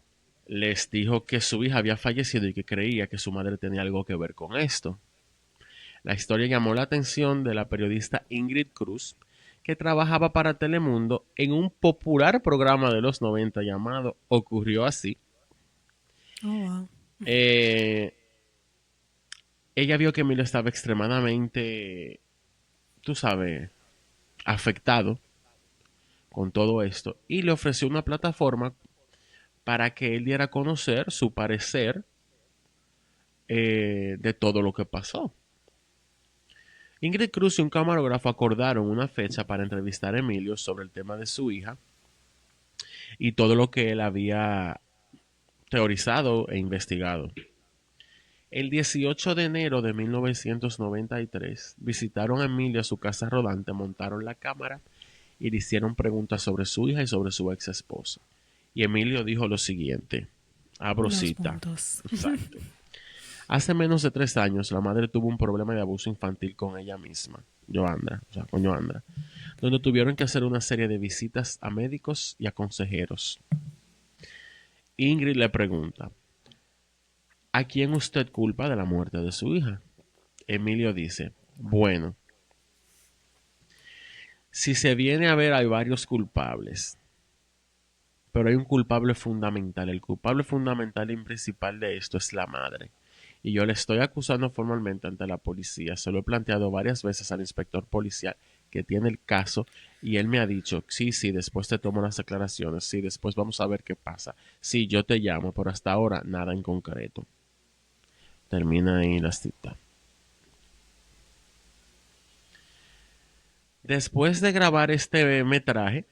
Les dijo que su hija había fallecido y que creía que su madre tenía algo que ver con esto. La historia llamó la atención de la periodista Ingrid Cruz, que trabajaba para Telemundo en un popular programa de los 90 llamado Ocurrió Así. Oh, wow. Eh, ella vio que Emilio estaba extremadamente, tú sabes, afectado con todo esto y le ofreció una plataforma para que él diera a conocer su parecer de todo lo que pasó. Ingrid Cruz y un camarógrafo acordaron una fecha para entrevistar a Emilio sobre el tema de su hija y todo lo que él había teorizado e investigado. El 18 de enero de 1993 visitaron a Emilio a su casa rodante, montaron la cámara y le hicieron preguntas sobre su hija y sobre su ex esposa. Y Emilio dijo lo siguiente, abro Los cita, puntos. exacto. Hace menos de 3 años la madre tuvo un problema de abuso infantil con ella misma, Joandra, o sea, con Joandra, donde tuvieron que hacer una serie de visitas a médicos y a consejeros. Ingrid le pregunta, ¿a quién usted culpa de la muerte de su hija? Emilio dice, bueno, si se viene a ver hay varios culpables, pero hay un culpable fundamental. El culpable fundamental y principal de esto es la madre. Y yo le estoy acusando formalmente ante la policía. Se lo he planteado varias veces al inspector policial que tiene el caso y él me ha dicho, sí, sí, después te tomo las declaraciones, sí, después vamos a ver qué pasa. Sí, yo te llamo, pero hasta ahora nada en concreto. Termina ahí la cita. Después de grabar este metraje,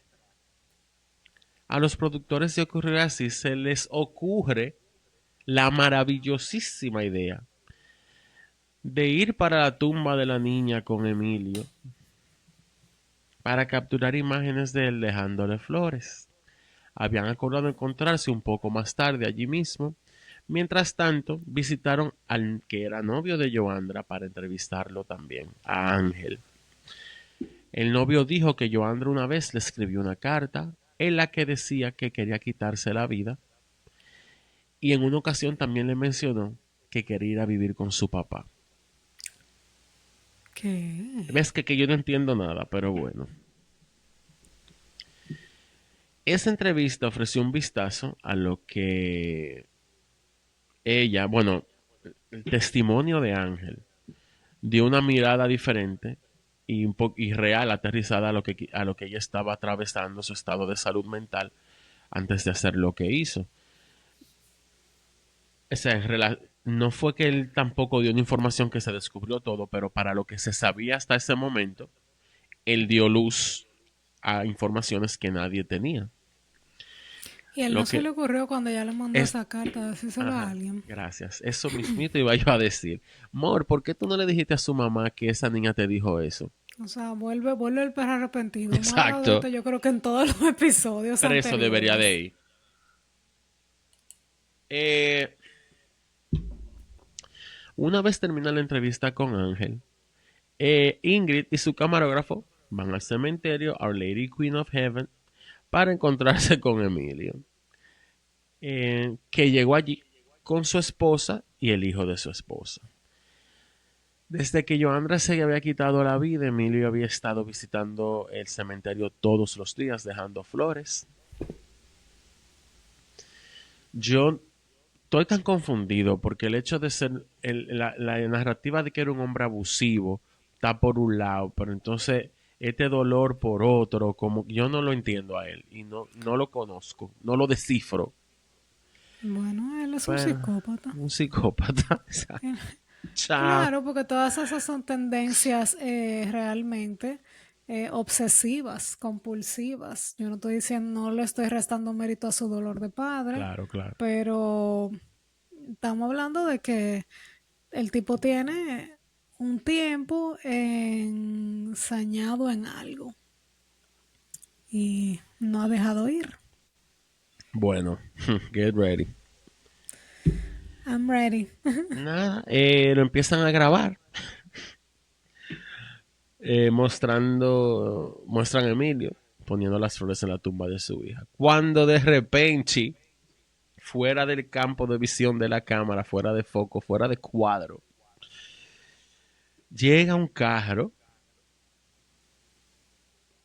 a los productores de Ocurrir Así se les ocurre la maravillosísima idea de ir para la tumba de la niña con Emilio para capturar imágenes de él dejándole flores. Habían acordado encontrarse un poco más tarde allí mismo. Mientras tanto, visitaron al que era novio de Joandra para entrevistarlo también, a Ángel. El novio dijo que Joandra una vez le escribió una carta en la que decía que quería quitarse la vida y en una ocasión también le mencionó que quería ir a vivir con su papá. ¿Qué? Ves que yo no entiendo nada, pero bueno. Esa entrevista ofreció un vistazo a lo que ella, bueno, el testimonio de Ángel, dio una mirada diferente y real, aterrizada a lo que ella estaba atravesando, su estado de salud mental, antes de hacer lo que hizo. O sea, no fue que él tampoco dio una información que se descubrió todo, pero para lo que se sabía hasta ese momento, él dio luz a informaciones que nadie tenía. Y a él no Lo se que le ocurrió cuando ya le mandó es, esa carta a decírselo a ajá, alguien. gracias. Eso mismito iba yo a decir. Mor, ¿por qué tú no le dijiste a su mamá que esa niña te dijo eso? O sea, vuelve el perro arrepentido. Hemos hablado de esto Exacto. yo creo que en todos los episodios Preso debería de anteriores. ir. Eh, una vez termina la entrevista con Ángel, Ingrid y su camarógrafo van al cementerio Our Lady Queen of Heaven para encontrarse con Emilio, que llegó allí con su esposa y el hijo de su esposa. Desde que Joandra se había quitado la vida, Emilio había estado visitando el cementerio todos los días, dejando flores. Yo estoy tan confundido porque el hecho de ser la narrativa de que era un hombre abusivo está por un lado, pero entonces este dolor por otro, como yo no lo entiendo a él y no lo conozco, no lo descifro. Bueno, él es un Pero psicópata. un psicópata. Eh, Chao. Claro, porque todas esas son tendencias realmente obsesivas, compulsivas. Yo no estoy diciendo, no le estoy restando mérito a su dolor de padre, Claro, claro. pero estamos hablando de que el tipo tiene un tiempo ensañado en algo y no ha dejado ir. Bueno, get ready. I'm ready. Nada, lo empiezan a grabar, muestran a Emilio poniendo las flores en la tumba de su hija. Cuando de repente, fuera del campo de visión de la cámara, fuera de foco, fuera de cuadro, llega un carro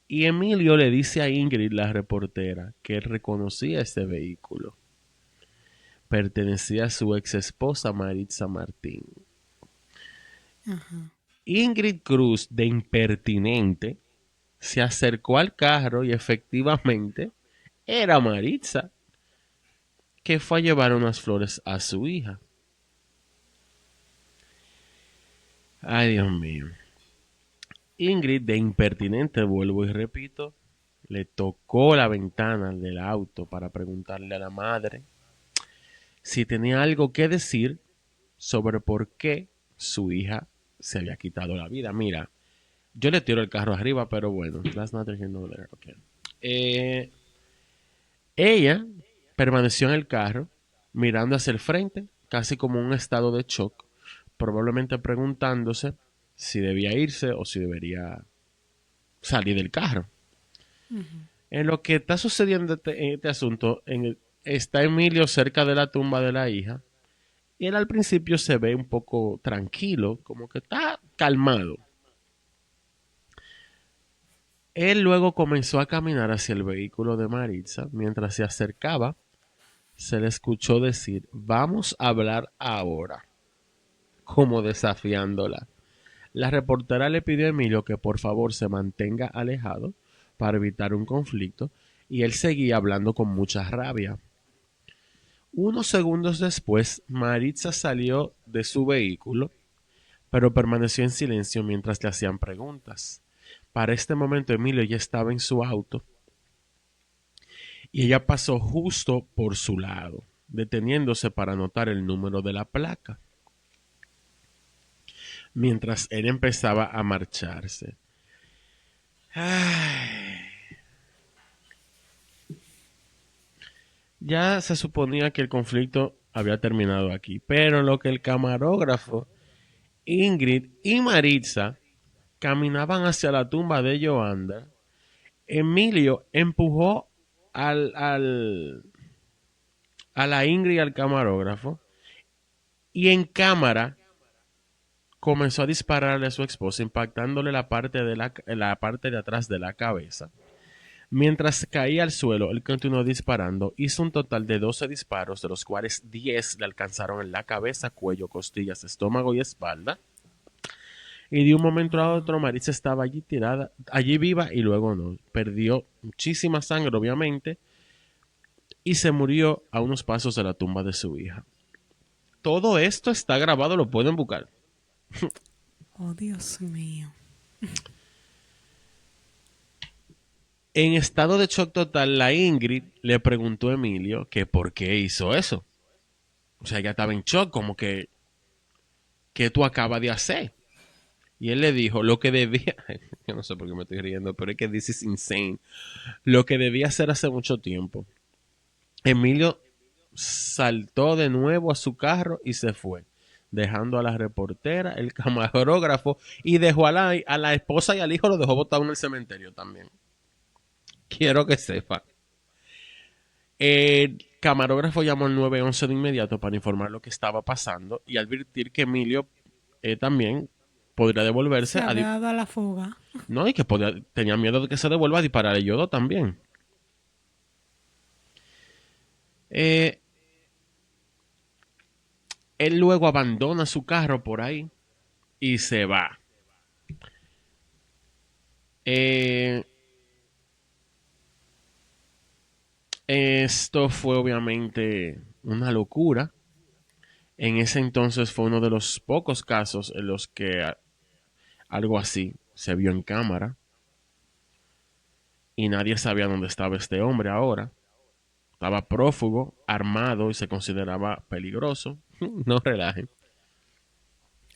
y Emilio le dice a Ingrid, la reportera, que él reconocía ese vehículo. Pertenecía a su ex esposa Maritza Martín. Ajá. Ingrid Cruz, de impertinente, se acercó al carro y efectivamente era Maritza, que fue a llevar unas flores a su hija. Ay, Dios mío. Ingrid, de impertinente, vuelvo y repito, le tocó la ventana del auto para preguntarle a la madre si tenía algo que decir sobre por qué su hija se había quitado la vida. Mira, yo le tiro el carro arriba, pero bueno, that's not here nor there. Okay. Ella permaneció en el carro, mirando hacia el frente, casi como en un estado de shock, probablemente preguntándose si debía irse o si debería salir del carro. En lo que está sucediendo en este asunto, está Emilio cerca de la tumba de la hija y él al principio se ve un poco tranquilo, como que está calmado. Él luego comenzó a caminar hacia el vehículo de Maritza. Mientras se acercaba, se le escuchó decir, vamos a hablar ahora, como desafiándola. La reportera le pidió a Emilio que por favor se mantenga alejado para evitar un conflicto y él seguía hablando con mucha rabia. Unos segundos después, Maritza salió de su vehículo, pero permaneció en silencio mientras le hacían preguntas. Para este momento Emilio ya estaba en su auto y ella pasó justo por su lado, deteniéndose para anotar el número de la placa, mientras él empezaba a marcharse. Ay, ya se suponía que el conflicto había terminado aquí, pero lo que el camarógrafo, Ingrid y Maritza caminaban hacia la tumba de Joanda, Emilio empujó a la Ingrid y al camarógrafo y en cámara comenzó a dispararle a su esposa, impactándole la parte de atrás de la cabeza. Mientras caía al suelo, él continuó disparando. Hizo un total de 12 disparos, de los cuales 10 le alcanzaron en la cabeza, cuello, costillas, estómago y espalda. Y de un momento a otro, Maritza estaba allí tirada, allí viva y luego no. Perdió muchísima sangre, obviamente, y se murió a unos pasos de la tumba de su hija. Todo esto está grabado, lo pueden buscar. Oh, Dios mío. En estado de shock total, la Ingrid le preguntó a Emilio que por qué hizo eso. O sea, ella estaba en shock, como que, ¿qué tú acabas de hacer? Y él le dijo, lo que debía, yo no sé por qué me estoy riendo, pero es que this is insane. Lo que debía hacer hace mucho tiempo. Emilio saltó de nuevo a su carro y se fue, dejando a la reportera, el camarógrafo y dejó a la esposa y al hijo, lo dejó botado en el cementerio también. Quiero que sepa. El camarógrafo llamó al 911 de inmediato para informar lo que estaba pasando y advertir que Emilio también podría devolverse Se había dado a la fuga. no, y que tenía miedo de que se devuelva a disparar a Yodo también. Eh, Él luego abandona su carro por ahí y se va. Eh, Esto fue obviamente una locura. En ese entonces fue uno de los pocos casos en los que algo así se vio en cámara y nadie sabía dónde estaba este hombre ahora. Estaba prófugo, armado y se consideraba peligroso. No relajen.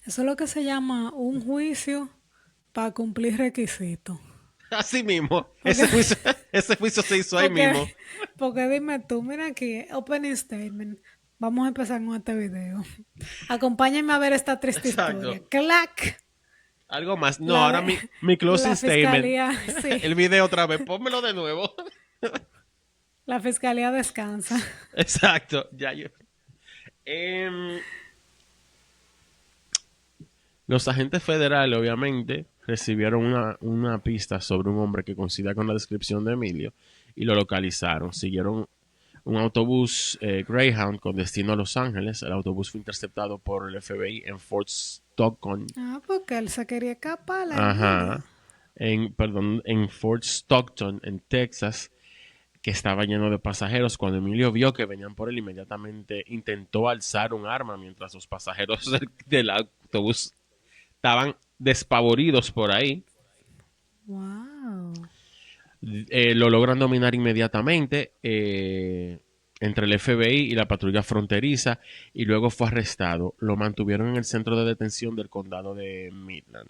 Eso es lo que se llama un juicio para cumplir requisitos. Así mismo, Porque, ese juicio se hizo ahí porque, mismo. porque dime tú, mira aquí, opening statement. Vamos a empezar con este video. Acompáñenme a ver esta triste historia. Exacto. ¡Clac! Algo más. No, La, ahora mi closing la statement. fiscalía, sí, El video otra vez. Pónmelo de nuevo. la fiscalía descansa. Exacto. Ya yo. Em, los agentes federales, obviamente, recibieron una pista sobre un hombre que coincidía con la descripción de Emilio y lo localizaron. Siguieron un autobús Greyhound con destino a Los Ángeles. El autobús fue interceptado por el FBI en Fort Stockton. Ah, porque él se quería escapar, la hermana. Ajá. En Fort Stockton, en Texas, que estaba lleno de pasajeros. Cuando Emilio vio que venían por él, inmediatamente intentó alzar un arma mientras los pasajeros del autobús estaban despavoridos por ahí. Wow. Lo logran dominar inmediatamente entre el FBI y la patrulla fronteriza y luego fue arrestado. Lo mantuvieron en el centro de detención del condado de Midland.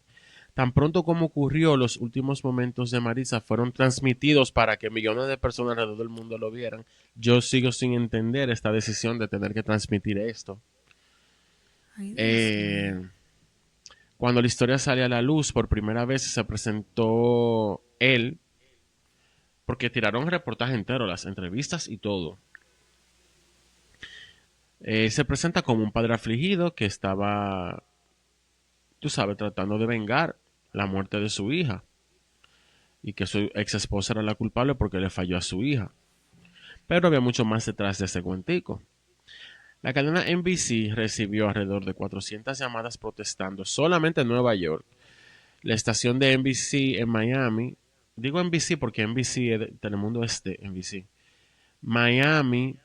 Tan pronto como ocurrió, los últimos momentos de Marisa fueron transmitidos para que millones de personas alrededor del mundo lo vieran. Yo sigo sin entender esta decisión de tener que transmitir esto. Ay, Dios mío. Eh, Cuando la historia sale a la luz, por primera vez se presentó él, porque tiraron el reportaje entero, las entrevistas y todo. Se presenta como un padre afligido que estaba, tú sabes, tratando de vengar la muerte de su hija y que su ex esposa era la culpable porque le falló a su hija. Pero había mucho más detrás de ese cuentico. La cadena NBC recibió alrededor de 400 llamadas protestando solamente en Nueva York. La estación de NBC en Miami, digo NBC porque NBC es de Telemundo es de NBC. Miami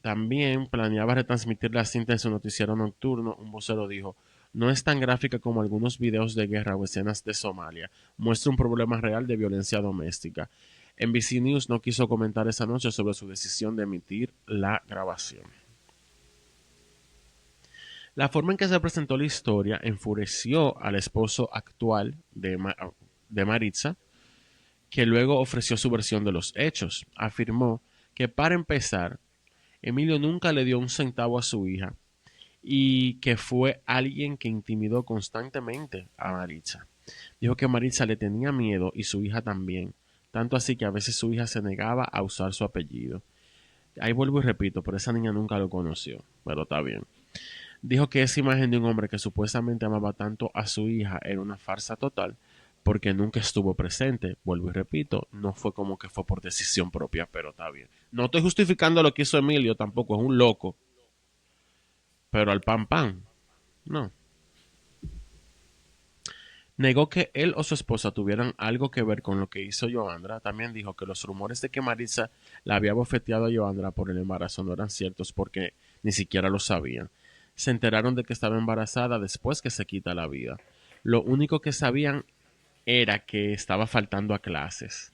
también planeaba retransmitir la cinta en su noticiero nocturno. Un vocero dijo, no es tan gráfica como algunos videos de guerra o escenas de Somalia. Muestra un problema real de violencia doméstica. NBC News no quiso comentar esa noche sobre su decisión de emitir la grabación. La forma en que se presentó la historia enfureció al esposo actual de Maritza, que luego ofreció su versión de los hechos. Afirmó que para empezar, Emilio nunca le dio un centavo a su hija y que fue alguien que intimidó constantemente a Maritza. Dijo que Maritza le tenía miedo y su hija también, tanto así que a veces su hija se negaba a usar su apellido. Ahí vuelvo y repito, pero esa niña nunca lo conoció, pero está bien. Dijo que esa imagen de un hombre que supuestamente amaba tanto a su hija era una farsa total porque nunca estuvo presente. Vuelvo y repito, no fue como que fue por decisión propia, pero está bien. No estoy justificando lo que hizo Emilio, tampoco es un loco, pero al pan pan, no. Negó que él o su esposa tuvieran algo que ver con lo que hizo Joandra. También dijo que los rumores de que Maritza la había bofeteado a Joandra por el embarazo no eran ciertos porque ni siquiera lo sabían. Se enteraron de que estaba embarazada después que se quita la vida. Lo único que sabían era que estaba faltando a clases.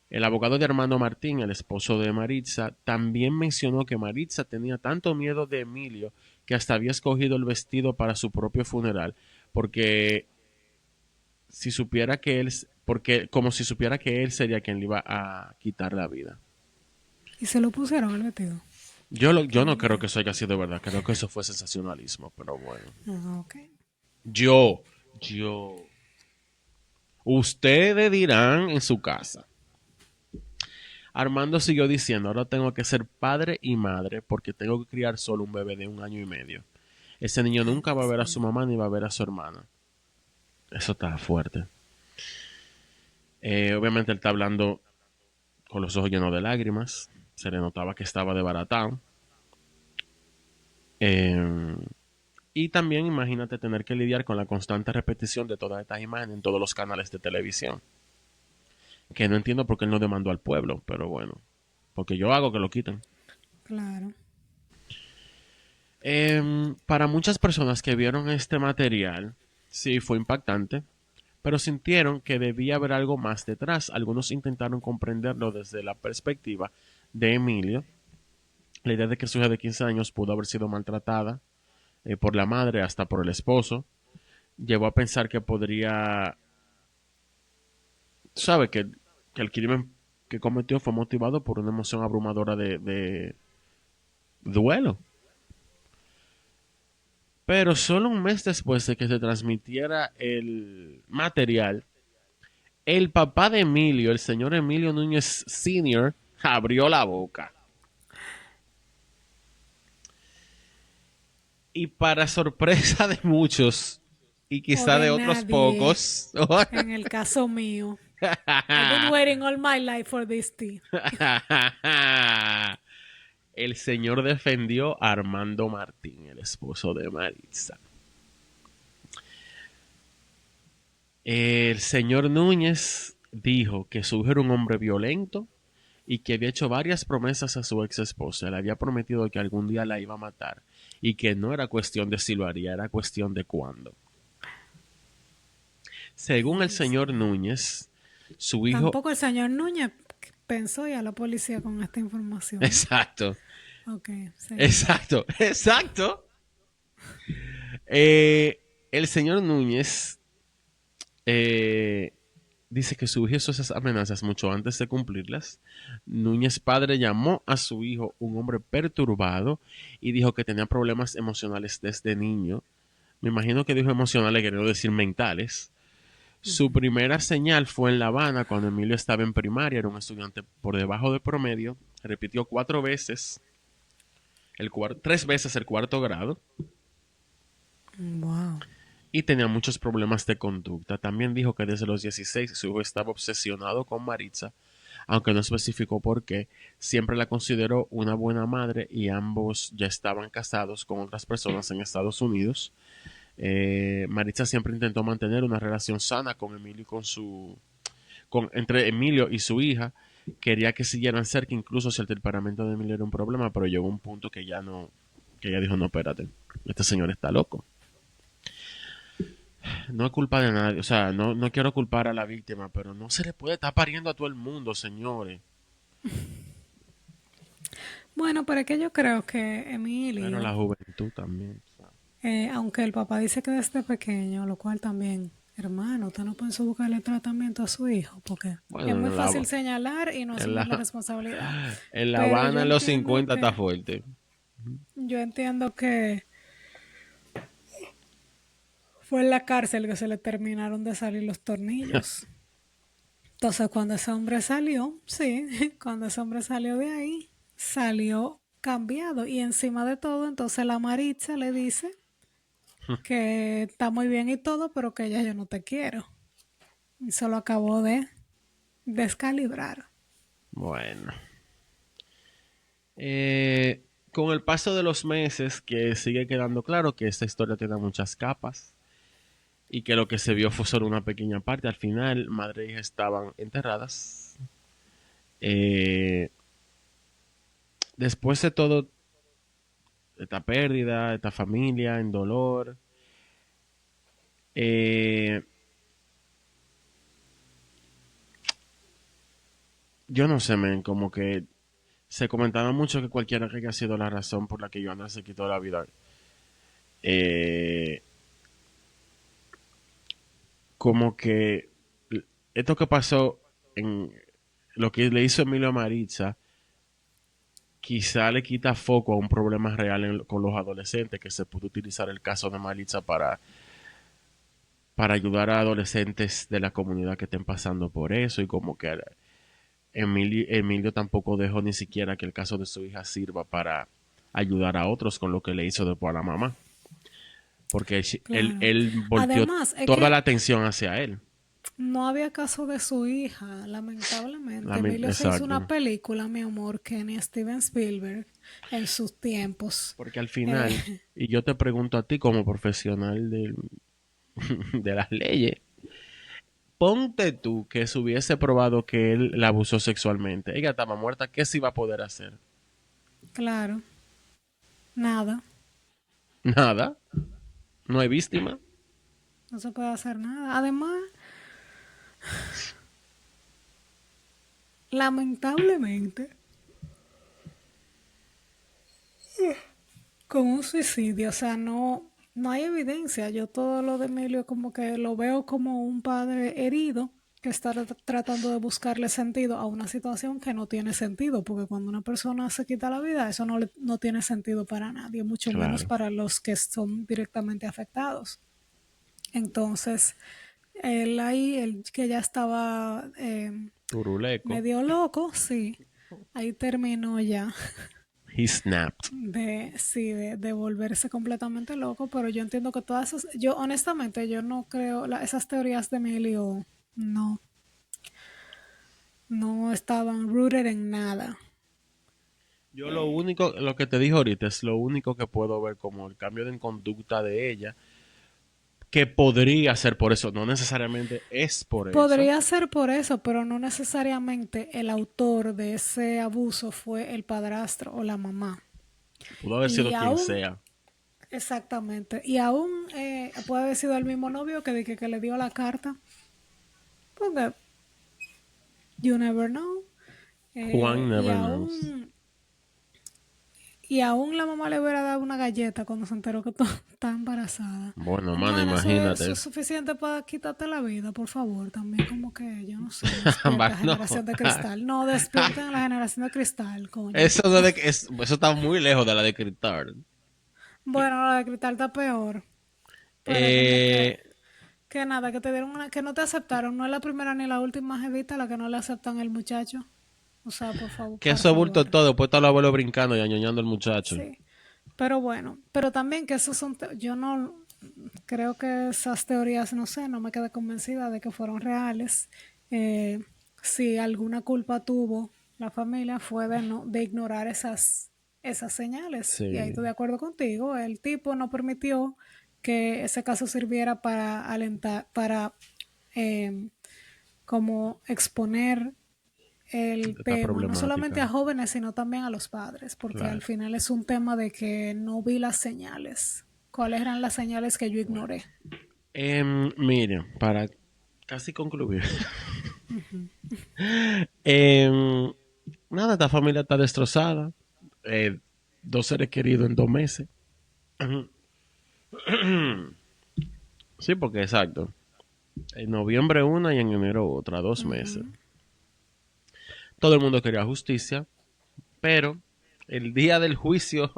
El abogado de Armando Martín, el esposo de Maritza, también mencionó que Maritza tenía tanto miedo de Emilio que hasta había escogido el vestido para su propio funeral, porque si supiera que él, porque como si supiera que él sería quien le iba a quitar la vida. Y se lo pusieron el vestido. Yo no creo que eso haya sido verdad, creo que eso fue sensacionalismo, pero bueno. Ah, ok. Yo, yo. Ustedes dirán en su casa. Armando siguió diciendo, ahora tengo que ser padre y madre porque tengo que criar solo un bebé de 1 año y medio. Ese niño Ay, nunca va a Dios ver a mío. su mamá ni va a ver a su hermana. Eso está fuerte. Obviamente él está hablando con los ojos llenos de lágrimas. Se le notaba que estaba desbaratado. Eh, y también imagínate tener que lidiar con la constante repetición de todas estas imágenes en todos los canales de televisión. Que no entiendo por qué él no demandó al pueblo, pero bueno. Porque yo hago que lo quiten. Claro. Para muchas personas que vieron este material, sí fue impactante, pero sintieron que debía haber algo más detrás. Algunos intentaron comprenderlo desde la perspectiva de Emilio, la idea de que su hija de 15 años pudo haber sido maltratada por la madre, hasta por el esposo, llevó a pensar que podría, sabe, que el crimen que cometió fue motivado por una emoción abrumadora de duelo. Pero solo un mes después de que se transmitiera el material, el papá de Emilio, el señor Emilio Núñez Sr., abrió la boca. Y para sorpresa de muchos, y O quizá de de otros nadie, pocos, en el caso mío. I've been waiting all my life for this tea. el señor defendió a Armando Martín, el esposo de Maritza. El señor Núñez dijo que su hijo era un hombre violento y que había hecho varias promesas a su ex esposa. Le había prometido que algún día la iba a matar y que no era cuestión de si lo haría, era cuestión de cuándo. Según Ay, el Dios señor mío. Núñez, su hijo... Tampoco el señor Núñez pensó y a la policía con esta información, ¿no? Exacto, Ok, seguimos. exacto, exacto. Eh, el señor Núñez eh, dice que su hijo hizo esas amenazas mucho antes de cumplirlas. Núñez padre llamó a su hijo un hombre perturbado y dijo que tenía problemas emocionales desde niño. Me imagino que dijo emocionales, queriendo decir mentales. Su Ujú. primera señal fue en La Habana, cuando Emilio estaba en primaria, era un estudiante por debajo de promedio. Repitió 4 veces, 3 veces el cuarto grado Wow. y tenía muchos problemas de conducta. También dijo que desde los 16 su hijo estaba obsesionado con Maritza, aunque no especificó por qué. Siempre la consideró una buena madre y ambos ya estaban casados con otras personas en Estados Unidos. Maritza siempre intentó mantener una relación sana con Emilio y entre Emilio y su hija. Quería que siguieran cerca, incluso si el temperamento de Emilio era un problema, pero llegó un punto que ya no, que ella dijo, no, espérate, este señor está loco. No es culpa de nadie, o sea, no quiero culpar a la víctima, pero no se le puede estar pariendo a todo el mundo, señores. Bueno, pero es que yo creo que Pero la Emilio, juventud también. aunque el papá dice que desde pequeño, lo cual también Hermano, usted no pensó buscarle tratamiento a su hijo, porque es Bueno, muy fácil señalar y no En asumir la La, responsabilidad. en La Pero yo Habana en los entiendo 50 está que, fuerte. yo entiendo que fue en la cárcel que se le terminaron de salir los tornillos. Entonces, cuando ese hombre salió, sí, cuando ese hombre salió de ahí, salió cambiado. Y encima de todo, entonces la Maritza le dice que está muy bien y todo, pero que ella yo no te quiero. Y se lo acabó de descalibrar. Bueno. Con el paso de los meses, que sigue quedando claro que esta historia tiene muchas capas y que lo que se vio fue solo una pequeña parte. Al final, madre e hija estaban enterradas. Eh, Después de todo, esta pérdida, esta familia en dolor, eh, yo no sé, men, como que se comentaba mucho que cualquiera que haya sido la razón por la que Joana se quitó la vida, eh, como que esto que pasó en lo que le hizo Emilio a Maritza, quizá le quita foco a un problema real con los adolescentes, que se pudo utilizar el caso de Maritza para ayudar a adolescentes de la comunidad que estén pasando por eso, y como que Emilio tampoco dejó ni siquiera que el caso de su hija sirva para ayudar a otros con lo que le hizo después a la mamá, porque Claro. él volteó Además, es toda que la atención hacia él. no había caso de su hija, lamentablemente. Emilio se hizo una Exacto. película, mi amor, que ni Steven Spielberg en sus tiempos. Porque al Eh, final, y yo te pregunto a ti como profesional de las leyes, ponte tú que se hubiese probado que él la abusó sexualmente. Ella estaba muerta, ¿qué se iba a poder hacer? claro, nada, Nada, no hay víctima. no se puede hacer nada. Además, lamentablemente, con un suicidio, o sea, no hay evidencia. Yo todo lo de Emilio como que lo veo como un padre herido que está tratando de buscarle sentido a una situación que no tiene sentido, porque cuando una persona se quita la vida, eso no tiene sentido para nadie, mucho menos Claro, para los que son directamente afectados. Entonces, él ahí, el que ya estaba turuleco. medio loco, sí, ahí terminó ya He snapped. sí, de volverse completamente loco, pero yo entiendo que todas esas, yo honestamente, yo no creo, esas teorías de Emilio no, no estaban rooted en nada. Yo lo único, lo que te dije ahorita es lo único que puedo ver como el cambio de conducta de ella, que podría ser por eso, no necesariamente es por eso. Podría ser por eso, pero no necesariamente el autor de ese abuso fue el padrastro o la mamá. Pudo haber sido Y quien aún, sea. exactamente, y aún puede haber sido el mismo novio que le dio la carta, porque you never know. Juan Y never knows. aún Y aún la mamá le hubiera dado una galleta cuando se enteró que está embarazada. Bueno, mano, Hermana, eso imagínate. es suficiente para quitarte la vida, por favor. También como que, yo no sé, despierta No. generación de cristal. No, despierten la generación de cristal, coño. Eso, no eso está muy lejos de la de Cristal. Bueno, la de cristal está peor. Pero como Eh, que nada, que te dieron una, que no te aceptaron. No es la primera ni la última jevita la que no le aceptan el muchacho. O sea, por favor, que por eso bulto favor. todo, después está el abuelo brincando y añoñando al muchacho. Sí. Pero bueno, pero también que esos son, yo no creo que esas teorías, no sé, no me quedé convencida de que fueron reales. Eh, si alguna culpa tuvo la familia fue de, no, de ignorar esas señales. Y ahí Sí, estoy de acuerdo contigo. El tipo no permitió que ese caso sirviera para alentar, para eh, como exponer el esta tema, no solamente problemática. a jóvenes, sino también a los padres, porque al Claro. final es un tema de que no vi las señales. ¿Cuáles eran las señales que yo Bueno. ignoré? Mire, para casi concluir. Em, Nada, esta familia está destrozada. Eh, Dos seres queridos en 2 meses. Sí, porque exacto. En noviembre una y en enero otra, 2 meses. Ujú. Todo el mundo quería justicia, pero el día del juicio,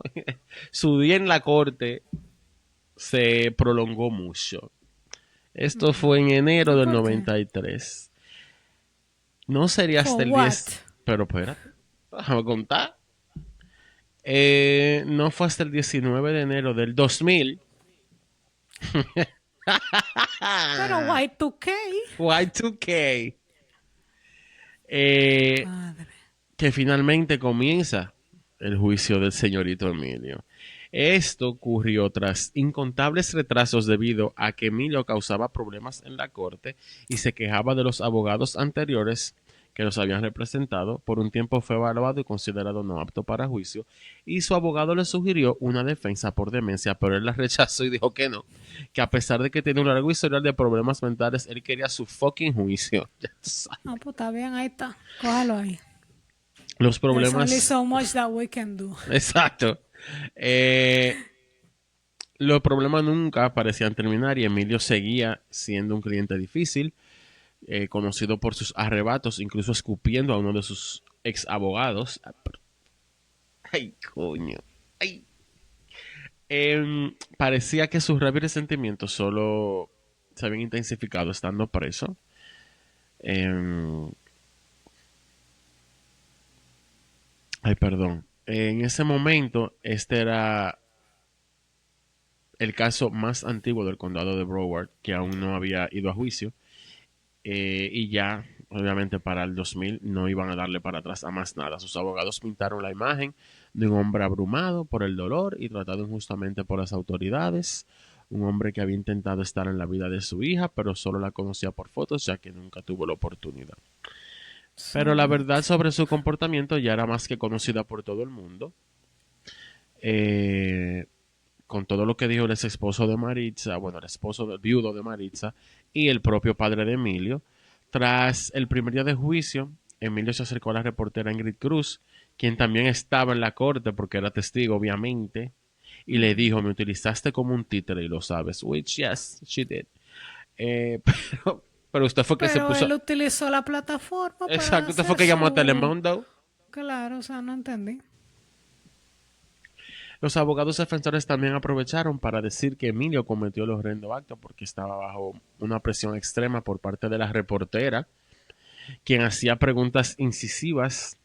su día en la corte se prolongó mucho. Esto fue en enero ¿Y del por qué? 93. No sería hasta For el 10, what? pero espérate, déjame contar. No fue hasta el 19 de enero del 2000. Pero Y2K. Y2K. eh, Madre. que finalmente comienza el juicio del señorito Emilio. Esto ocurrió tras incontables retrasos debido a que Emilio causaba problemas en la corte y se quejaba de los abogados anteriores que los habían representado. Por un tiempo fue evaluado y considerado no apto para juicio y su abogado le sugirió una defensa por demencia, pero él la rechazó y dijo que no, que a pesar de que tiene un largo historial de problemas mentales, él quería su fucking juicio. No, pues está bien, ahí está. Cójalo ahí. Los There's only problemas. so much that we can do. Exacto. Eh, los problemas nunca parecían terminar y Emilio seguía siendo un cliente difícil, conocido por sus arrebatos, incluso escupiendo a uno de sus ex abogados. Ay, coño. Ay. Parecía que sus rabia y resentimientos solo se habían intensificado estando preso. Em, Ay, perdón. En ese momento, este era el caso más antiguo del condado de Broward, que aún no había ido a juicio. Y ya, obviamente, para el 2000 no iban a darle para atrás a más nada. Sus abogados pintaron la imagen de un hombre abrumado por el dolor y tratado injustamente por las autoridades. Un hombre que había intentado estar en la vida de su hija, pero solo la conocía por fotos, ya que nunca tuvo la oportunidad. Pero So la verdad what? sobre su comportamiento ya era más que conocida por todo el mundo. Eh, con todo lo que dijo el ex esposo de Maritza, bueno, el esposo del viudo de Maritza y el propio padre de Emilio. Tras el primer día de juicio, Emilio se acercó a la reportera Ingrid Cruz, quien también estaba en la corte porque era testigo, obviamente, y le dijo, me utilizaste como un títere y lo sabes, which yes, she did. Eh, pero, pero usted fue que se Pero puso, él utilizó la plataforma para exacto, usted fue hacer que llamó a su... Telemundo. Claro, o sea, no entendí. Los abogados defensores también aprovecharon para decir que Emilio cometió el horrendo acto porque estaba bajo una presión extrema por parte de la reportera, quien hacía preguntas incisivas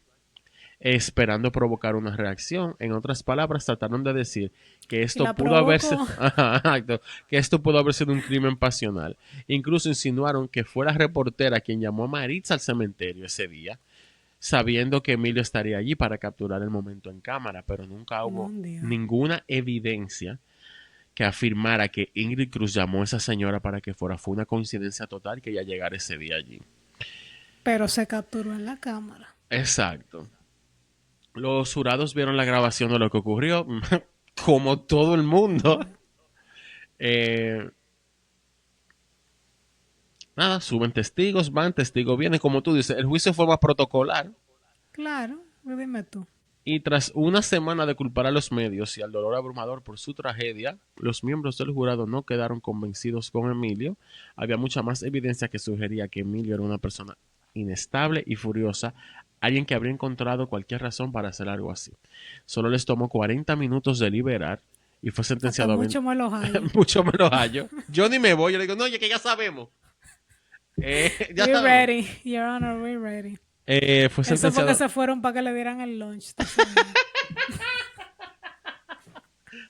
esperando provocar una reacción. En otras palabras, trataron de decir que Y esto la pudo haberse, provocó. que esto pudo haber sido un crimen pasional. Incluso insinuaron que fue la reportera quien llamó a Maritza al cementerio ese día, sabiendo que Emilio estaría allí para capturar el momento en cámara, pero nunca hubo Un día. ninguna evidencia que afirmara que Ingrid Cruz llamó a esa señora para que fuera. Fue una coincidencia total que ella llegara ese día allí. Pero se capturó en la cámara. Exacto. Los jurados vieron la grabación de lo que ocurrió, como todo el mundo. Eh, Nada, suben testigos, van, testigos vienen, como tú dices, el juicio fue más protocolar. Claro, dime tú. Y tras una semana de culpar a los medios y al dolor abrumador por su tragedia, los miembros del jurado no quedaron convencidos con Emilio. Había mucha más evidencia que sugería que Emilio era una persona inestable y furiosa, alguien que habría encontrado cualquier razón para hacer algo así. Solo les tomó 40 minutos de liberar y fue Hasta sentenciado a mucho me los hallo. mucho menos hallo. Yo ni me voy, yo le digo, no, ya que ya sabemos. Ya We sabemos. ready, Your Honor, we ready. Fue Eso fue que sentenciado. se fueron para que le dieran el lunch esta semana.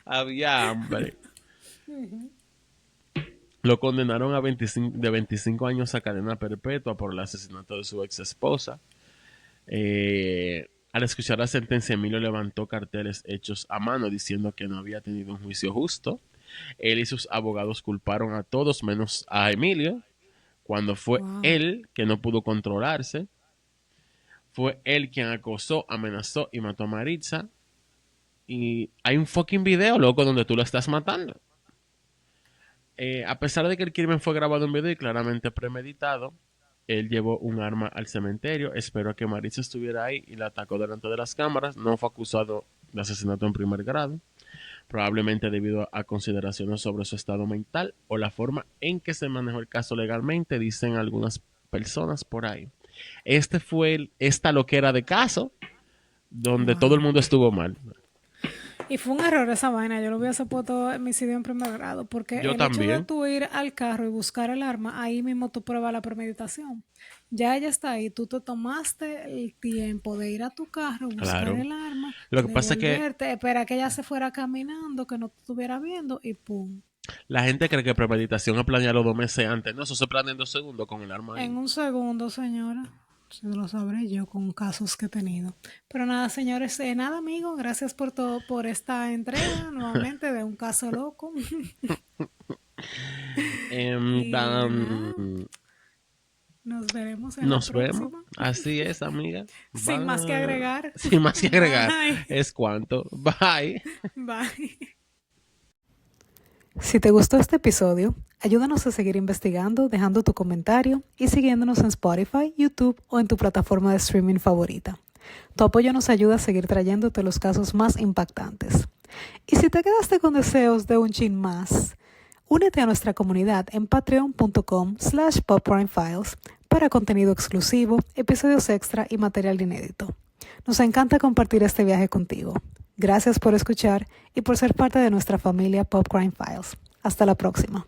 Había hambre. Lo condenaron a 25 años a cadena perpetua por el asesinato de su ex esposa. Al escuchar la sentencia, Emilio levantó carteles hechos a mano diciendo que no había tenido un juicio justo. Él y sus abogados culparon a todos menos a Emilio, cuando fue Wow. él que no pudo controlarse. Fue él quien acosó, amenazó y mató a Maritza. Y hay un fucking video, loco, donde tú lo estás matando. A pesar de que el crimen fue grabado en video y claramente premeditado, él llevó un arma al cementerio, esperó a que Maritza estuviera ahí y la atacó delante de las cámaras. No fue acusado de asesinato en primer grado. probablemente debido a consideraciones sobre su estado mental o la forma en que se manejó el caso legalmente, dicen algunas personas por ahí. Esta loquera de caso donde todo el Wow. mundo estuvo mal. Y fue un error esa vaina, yo lo hubiese puesto homicidio en primer grado, porque Yo el hecho de también, tú ir al carro y buscar el arma, ahí mismo tú pruebas la premeditación. Ya ella está ahí, tú te tomaste el tiempo de ir a tu carro, buscar claro. el arma, Lo que pasa es que devolverte, esperar que ella se fuera caminando, que no te estuviera viendo y pum. la gente cree que premeditación es planearlo 2 meses antes. No, eso se planea en 2 segundos con el arma En ahí. un segundo, señora. Se lo sabré yo con casos que he tenido. Pero nada, señores, nada, amigo. Gracias por todo, por esta entrega nuevamente de un caso loco. Y nada, Dan, nos veremos en la nos vemos. próxima. Así es, amiga. Sin más que agregar. Sin más que agregar. Bye. Es cuanto. Bye. Bye. Si te gustó este episodio, ayúdanos a seguir investigando dejando tu comentario y siguiéndonos en Spotify, YouTube o en tu plataforma de streaming favorita. Tu apoyo nos ayuda a seguir trayéndote los casos más impactantes. Y si te quedaste con deseos de un chin más, únete a nuestra comunidad en patreon.com/popcrimefiles para contenido exclusivo, episodios extra y material inédito. Nos encanta compartir este viaje contigo. Gracias por escuchar y por ser parte de nuestra familia Pop Crime Files. Hasta la próxima.